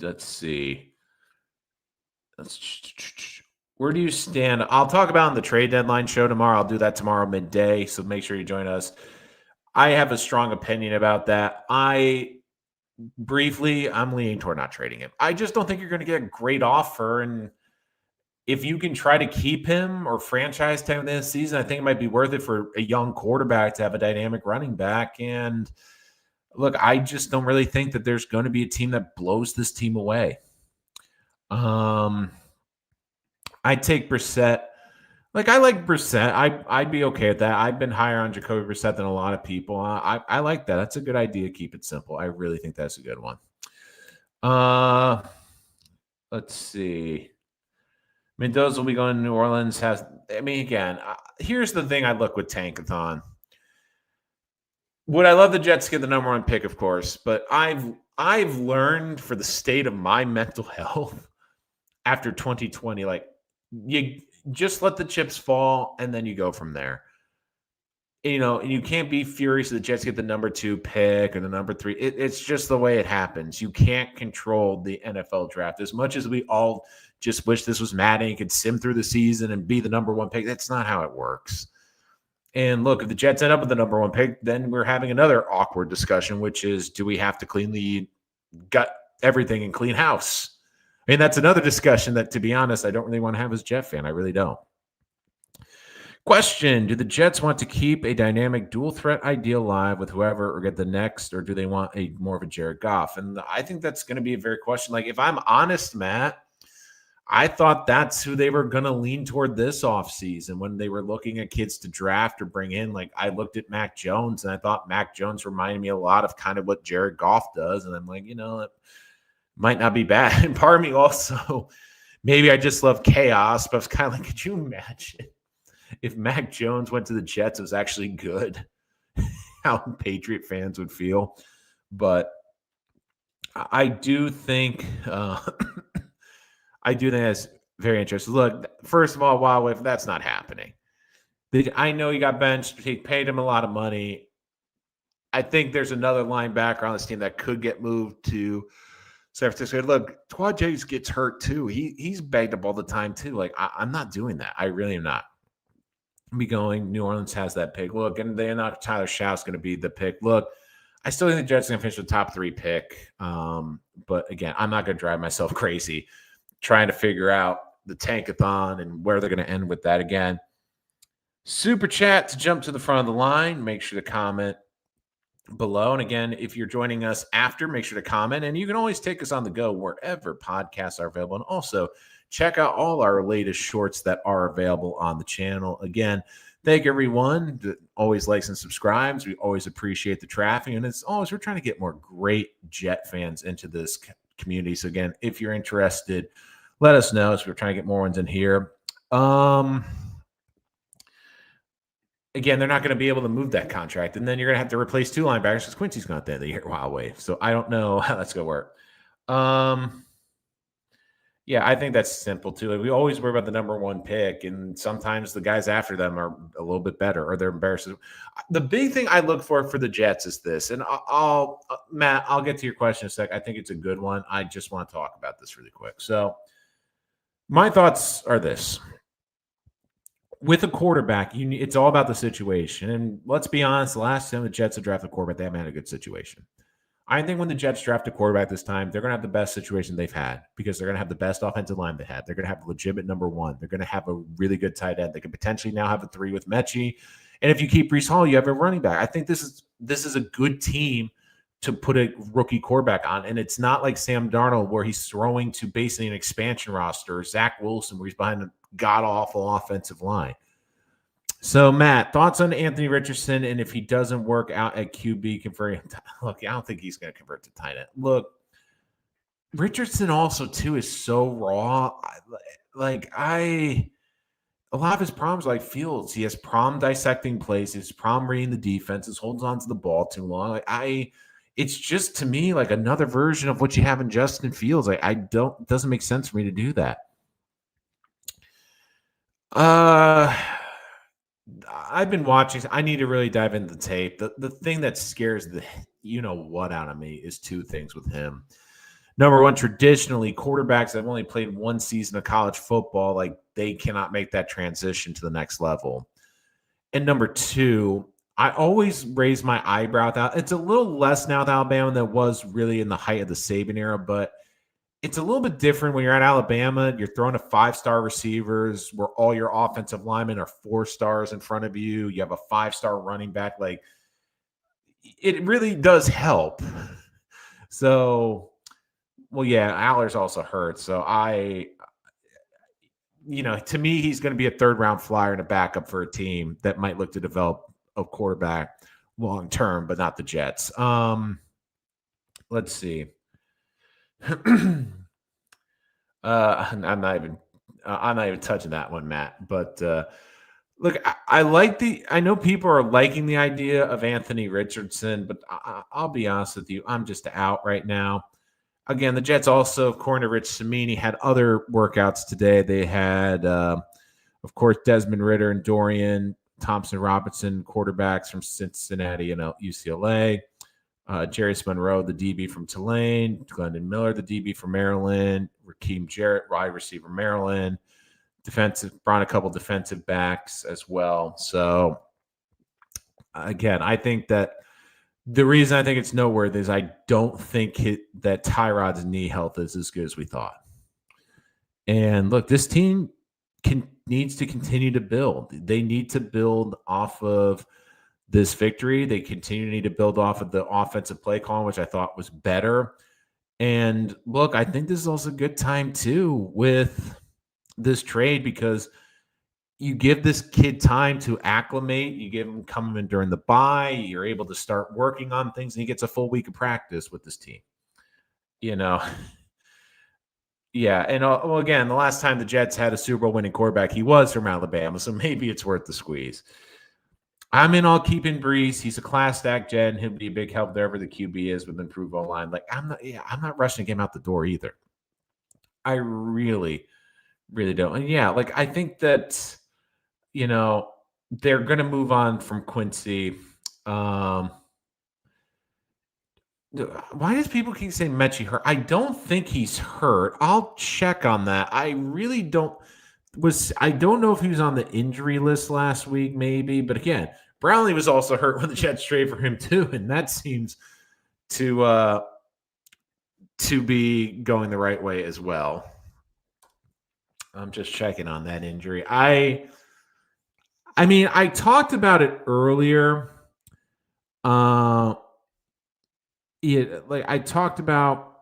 Speaker 1: Let's see. Where do you stand? I'll talk about on the trade deadline show tomorrow. I'll do that tomorrow midday, so make sure you join us. I have a strong opinion about that. I'm leaning toward not trading him. I just don't think you're going to get a great offer, and if you can try to keep him or franchise him this season, I think it might be worth it for a young quarterback to have a dynamic running back. And look, I just don't really think that there's going to be a team that blows this team away. I take Brissett. Like, I like Brissett. I'd be okay with that. I've been higher on Jacoby Brissett than a lot of people. I like that. That's a good idea. Keep it simple. I really think that's a good one. Let's see. Mendoza will be going to New Orleans. Here's the thing I look with Tankathon. Would I love the Jets to get the number 1 pick, of course, but I've learned for the state of my mental health after 2020, like, you just let the chips fall and then you go from there. And you can't be furious that the Jets get the number 2 pick or the number 3. It's just the way it happens. You can't control the NFL draft. As much as we all just wish this was Madden, you could sim through the season and be the number 1 pick. That's not how it works. And look, if the Jets end up with the number 1 pick, then we're having another awkward discussion, which is, do we have to cleanly gut everything and clean house? I mean, that's another discussion that, to be honest, I don't really want to have as a Jet fan. I really don't. Question: do the Jets want to keep a dynamic dual threat idea alive with whoever or get the next, or do they want more of a Jared Goff? And I think that's going to be a very question. Like, if I'm honest, Matt, I thought that's who they were going to lean toward this offseason when they were looking at kids to draft or bring in. Like, I looked at Mac Jones, and I thought Mac Jones reminded me a lot of kind of what Jared Goff does. And I'm like, it might not be bad. And part of me also, maybe I just love chaos, but I was kind of like, could you imagine if Mac Jones went to the Jets, it was actually good, how Patriot fans would feel? But I do think that's very interesting. Look, first of all, Wild Wave, that's not happening. I know he got benched. He paid him a lot of money. I think there's another linebacker on this team that could get moved to San Francisco. Look, Twajays gets hurt too. He's banged up all the time too. Like, I'm not doing that. I really am not. Be going. New Orleans has that pick. Look, and they're not Tyler Schaus going to be the pick. Look, I still think the Jets are going to finish the top 3 pick. But again, I'm not going to drive myself crazy trying to figure out the tankathon and where they're going to end with that. Again, super chat to jump to the front of the line. Make sure to comment below. And again, if you're joining us after, make sure to comment. And you can always take us on the go wherever podcasts are available. And also check out all our latest shorts that are available on the channel. Again, thank everyone that always likes and subscribes. We always appreciate the traffic. And as always, we're trying to get more great Jet fans into this community. So again, if you're interested, let us know. So we're trying to get more ones in here. Again, they're not going to be able to move that contract. And then you're going to have to replace 2 linebackers because Quincy's not there the year Wild Wave. So I don't know how that's going to work. Yeah, I think that's simple too. Like, we always worry about the number 1 pick, and sometimes the guys after them are a little bit better or they're embarrassing. The big thing I look for the Jets is this, and Matt, I'll get to your question in a sec. I think it's a good one. I just want to talk about this really quick. So my thoughts are this. With a quarterback, it's all about the situation. And let's be honest, the last time the Jets have drafted a quarterback, they haven't had a good situation. I think when the Jets draft a quarterback this time, they're going to have the best situation they've had because they're going to have the best offensive line they had. They're going to have a legitimate number 1. They're going to have a really good tight end. They could potentially now have a 3 with Metchie. And if you keep Breece Hall, you have a running back. I think this is a good team to put a rookie quarterback on. And it's not like Sam Darnold where he's throwing to basically an expansion roster, or Zach Wilson where he's behind a god-awful offensive line. So, Matt, thoughts on Anthony Richardson, and if he doesn't work out at QB, look, I don't think he's going to convert to tight end. Look, Richardson also too is so raw. A lot of his problems like Fields. He has problem dissecting plays. His problem reading the defenses. Holds on to the ball too long. It's just to me like another version of what you have in Justin Fields. It doesn't make sense for me to do that. I've been watching. I need to really dive into the tape. The thing that scares the what out of me is two things with him. Number one, traditionally, quarterbacks that have only played one season of college football, like they cannot make that transition to the next level. And number two, I always raise my eyebrow at that. It's a little less now with Alabama than it was really in the height of the Saban era, but it's a little bit different when you're at Alabama. You're throwing to 5-star receivers where all your offensive linemen are 4 stars in front of you. You have a 5-star running back. Like, it really does help. So, well, yeah, Aller's also hurt. So to me, he's going to be a 3rd-round flyer and a backup for a team that might look to develop a quarterback long term, but not the Jets. Let's see. I'm not even touching that one, Matt. But look, I know people are liking the idea of Anthony Richardson, but I'll be honest with you, I'm just out right now. Again, the Jets also, according to Rich Cimini, had other workouts today. They had, of course, Desmond Ridder and Dorian Thompson-Robinson, quarterbacks from Cincinnati and UCLA. Jarius Monroe, the DB from Tulane. Glendon Miller, the DB from Maryland. Raheem Jarrett, wide receiver, Maryland. Brought a couple defensive backs as well. So, again, I think that the reason I think it's noteworthy is I don't think that Tyrod's knee health is as good as we thought. And look, this team needs to continue to build. They need to build off of this victory. They need to build off of the offensive play call, which I thought was better. And look, I think this is also a good time too with this trade because you give this kid time to acclimate. You give him coming in during the bye. You're able to start working on things, and he gets a full week of practice with this team. Yeah. And well, again, the last time the Jets had a Super Bowl winning quarterback, he was from Alabama, so maybe it's worth the squeeze. I'm in all keeping Brees. He's a class act Jet, and he'll be a big help wherever the QB is with improved O-line. Like I'm not rushing him out the door either. I really, really don't. And yeah, like I think that they're going to move on from Quincy. Why does people keep saying Metchie hurt? I don't think he's hurt. I'll check on that. I really don't. I don't know if he was on the injury list last week, maybe. But again, Brownlee was also hurt when the Jets traded for him too, and that seems to be going the right way as well. I'm just checking on that injury. I mean, I talked about it earlier. I talked about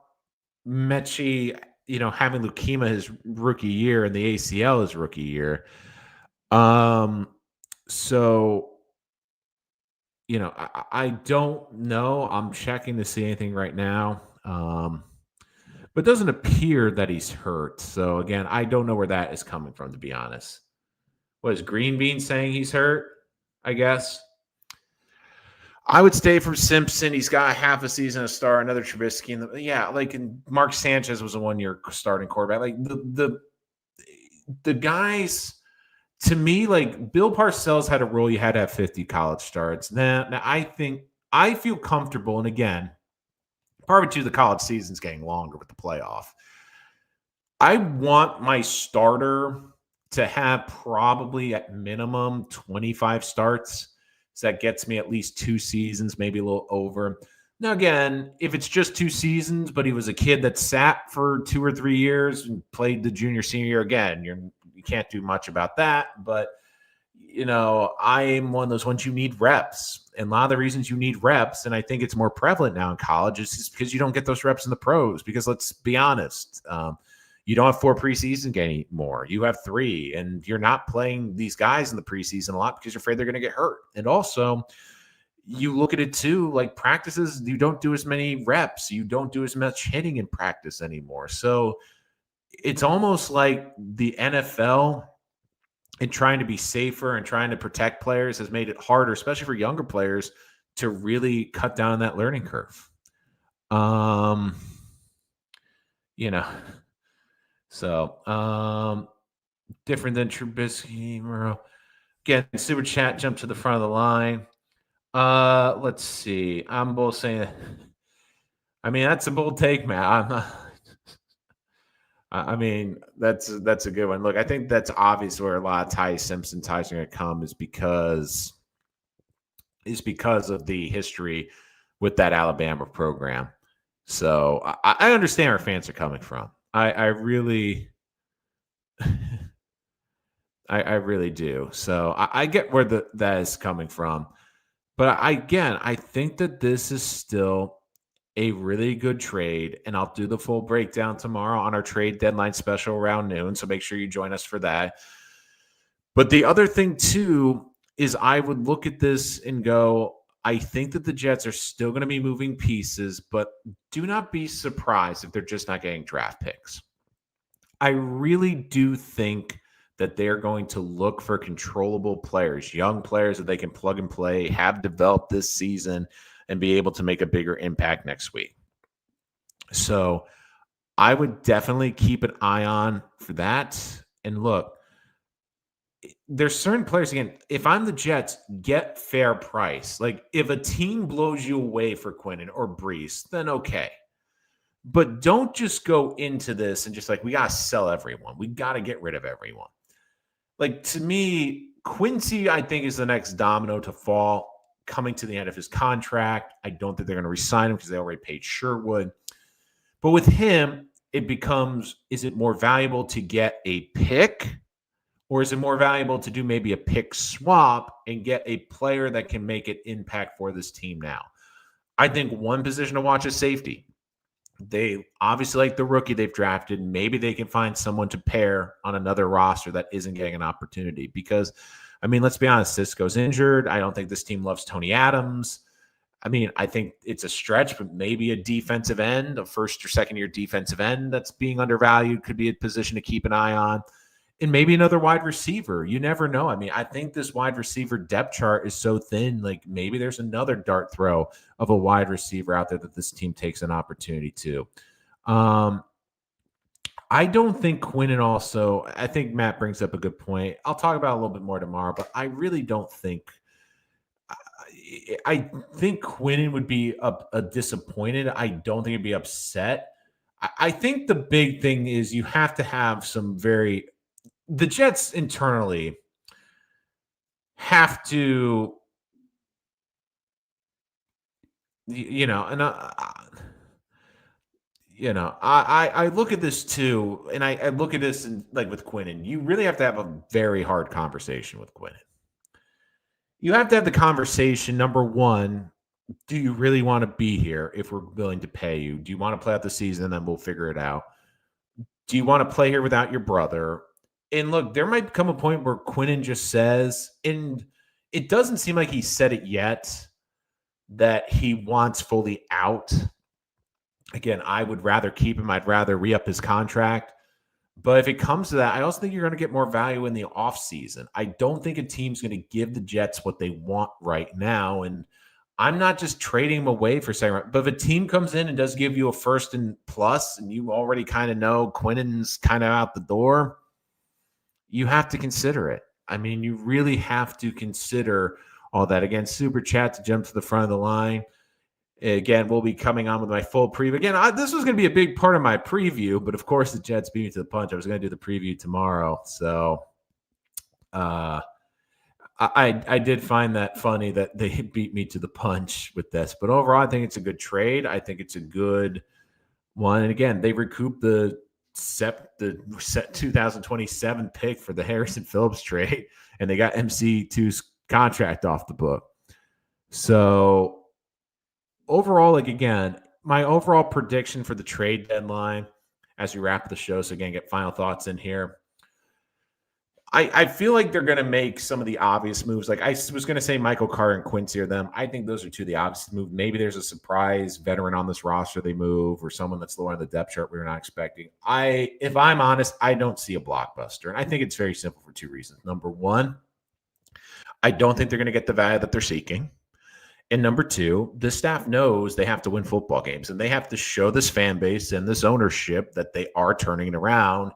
Speaker 1: Metchie, having leukemia his rookie year and the ACL his rookie year. So, I don't know. I'm checking to see anything right now. But it doesn't appear that he's hurt. So, again, I don't know where that is coming from, to be honest. What is Green Bean saying he's hurt? I guess. I would stay from Simpson. He's got half a season of star, another Trubisky. And Mark Sanchez was a 1-year starting quarterback. Like the guys, to me, like Bill Parcells had a rule you had to have 50 college starts. Now I feel comfortable. And again, part of the college season's getting longer with the playoff. I want my starter to have probably at minimum 25 starts. So that gets me at least 2 seasons, maybe a little over. Now, again, if it's just 2 seasons, but he was a kid that sat for 2 or 3 years and played the junior, senior year again, you can't do much about that. But, I'm one of those ones you need reps. And a lot of the reasons you need reps, and I think it's more prevalent now in college, is just because you don't get those reps in the pros. Because let's be honest, You don't have 4 preseason anymore. You have 3, and you're not playing these guys in the preseason a lot because you're afraid they're going to get hurt. And also, you look at it too, like practices, you don't do as many reps. You don't do as much hitting in practice anymore. So it's almost like the NFL, and trying to be safer and trying to protect players, has made it harder, especially for younger players, to really cut down on that learning curve. You know, so different than Trubisky. Again, super chat jumped to the front of the line. Let's see. I'm both saying, I mean, that's a bold take, man. I'm not. I mean, that's a good one. Look, I think that's obvious where a lot of Ty Simpson ties are going to come is because of the history with that Alabama program. So I understand where fans are coming from. I really, I really do. So I get where that is coming from. But I think that this is still a really good trade, and I'll do the full breakdown tomorrow on our trade deadline special around noon, so make sure you join us for that. But the other thing, too, is I would look at this and go, I think that the Jets are still going to be moving pieces, but do not be surprised if they're just not getting draft picks. I really do think that they're going to look for controllable players, young players that they can plug and play, have developed this season, and be able to make a bigger impact next week. So I would definitely keep an eye on for that. And look, there's certain players, again, if I'm the Jets, get fair price. Like if a team blows you away for Quinnen or Brees, then okay. But don't just go into this and just like, we got to sell everyone. We got to get rid of everyone. Like, to me, Quincy, I think, is the next domino to fall coming to the end of his contract. I don't think they're going to re-sign him because they already paid Sherwood. But with him, it becomes, is it more valuable to get a pick, or is it more valuable to do maybe a pick swap and get a player that can make an impact for this team now? I think one position to watch is safety. They obviously like the rookie they've drafted. Maybe they can find someone to pair on another roster that isn't getting an opportunity because, I mean, let's be honest, Cisco's injured. I don't think this team loves Tony Adams. I mean, I think it's a stretch, but maybe a defensive end, a first or second year defensive end that's being undervalued could be a position to keep an eye on. And maybe another wide receiver. You never know. I mean, I think this wide receiver depth chart is so thin. Like maybe there's another dart throw of a wide receiver out there that this team takes an opportunity to. I don't think Quinnen also, I think Matt brings up a good point. I'll talk about it a little bit more tomorrow, but I really don't think, I think Quinnen would be a disappointed. I don't think he'd be upset. I think the big thing is you have to have some the Jets internally have to, and I look at this too, and I look at this like with Quinnen. You really have to have a very hard conversation with Quinnen. You have to have the conversation. Number one, do you really want to be here if we're willing to pay you? Do you want to play out the season and then we'll figure it out? Do you want to play here without your brother? And look, there might come a point where Quinnen just says, and it doesn't seem like he said it yet, that he wants fully out. Again, I would rather keep him. I'd rather re-up his contract. But if it comes to that, I also think you're going to get more value in the offseason. I don't think a team's going to give the Jets what they want right now. And I'm not just trading him away for second round. But if a team comes in and does give you a first and plus, and you already kind of know Quinnen's kind of out the door, you have to consider it. I mean, you really have to consider all that. Again, super chat to jump to the front of the line. Again, we'll be coming on with my full preview. Again, this was going to be a big part of my preview, but of course the Jets beat me to the punch. I was going to do the preview tomorrow. So I did find that funny that they beat me to the punch with this. But overall, I think it's a good trade. I think it's a good one. And again, they recouped the 2027 pick for the Harrison Phillips trade, and they got MC2's contract off the book. So overall, like again, my overall prediction for the trade deadline, as we wrap the show. So again, get final thoughts in here. I feel like they're going to make some of the obvious moves. Like I was going to say Michael Carter and Quincy are them. I think those are two of the obvious moves. Maybe there's a surprise veteran on this roster they move, or someone that's lower on the depth chart we were not expecting. If I'm honest, I don't see a blockbuster. And I think it's very simple for two reasons. Number one, I don't think they're going to get the value that they're seeking. And number two, the staff knows they have to win football games, and they have to show this fan base and this ownership that they are turning it around.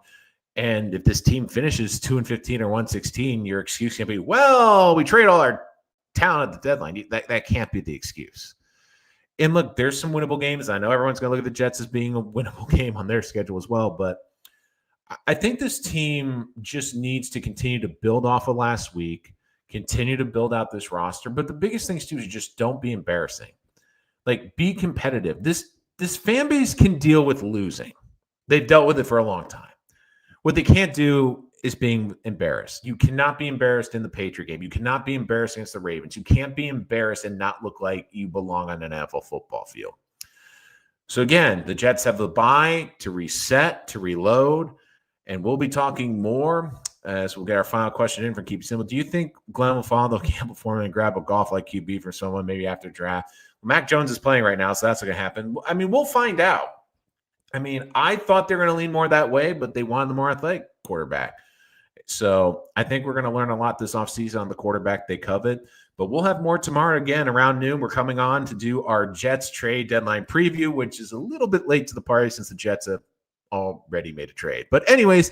Speaker 1: And if this team finishes 2-15 or 1-16, your excuse can be, well, we trade all our talent at the deadline. That can't be the excuse. And look, there's some winnable games. I know everyone's going to look at the Jets as being a winnable game on their schedule as well, but I think this team just needs to continue to build off of last week, continue to build out this roster. But the biggest things too is just don't be embarrassing. Like, be competitive. This fan base can deal with losing. They've dealt with it for a long time. What they can't do is being embarrassed. You cannot be embarrassed in the Patriot game. You cannot be embarrassed against the Ravens. You can't be embarrassed and not look like you belong on an NFL football field. So again, the Jets have the bye to reset, to reload, and we'll be talking more as we'll get our final question in from Keep It Simple. Do you think Glenn will follow the Campbell Foreman and grab a golf like QB for someone maybe after draft? Well, Mac Jones is playing right now, so that's going to happen. I mean, we'll find out. I mean, I thought they were going to lean more that way, but they wanted the more athletic quarterback. So I think we're going to learn a lot this offseason on the quarterback they covet. But we'll have more tomorrow again around noon. We're coming on to do our Jets trade deadline preview, which is a little bit late to the party since the Jets have already made a trade. But anyways,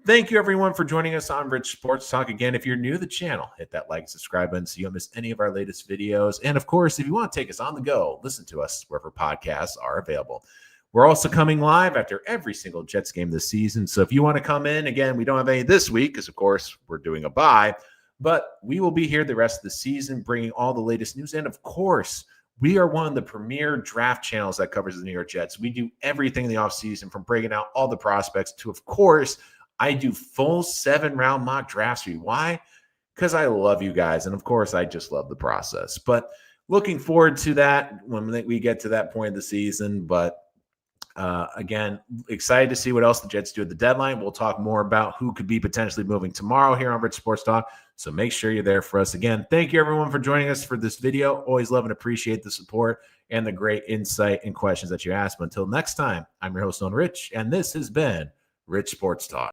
Speaker 1: thank you, everyone, for joining us on Rich Sports Talk. Again, if you're new to the channel, hit that like and subscribe button so you don't miss any of our latest videos. And, of course, if you want to take us on the go, listen to us wherever podcasts are available. We're also coming live after every single Jets game this season. So if you want to come in, again, we don't have any this week because, of course, we're doing a bye. But we will be here the rest of the season bringing all the latest news. And, of course, we are one of the premier draft channels that covers the New York Jets. We do everything in the offseason from breaking out all the prospects to, of course, I do full 7-round mock drafts for you. Why? Because I love you guys. And, of course, I just love the process. But looking forward to that when we get to that point of the season. But again, excited to see what else the Jets do at the deadline. We'll talk more about who could be potentially moving tomorrow here on Rich Sports Talk. So make sure you're there for us. Again, thank you, everyone, for joining us for this video. Always love and appreciate the support and the great insight and questions that you ask. But until next time, I'm your host, Rich, and this has been Rich Sports Talk.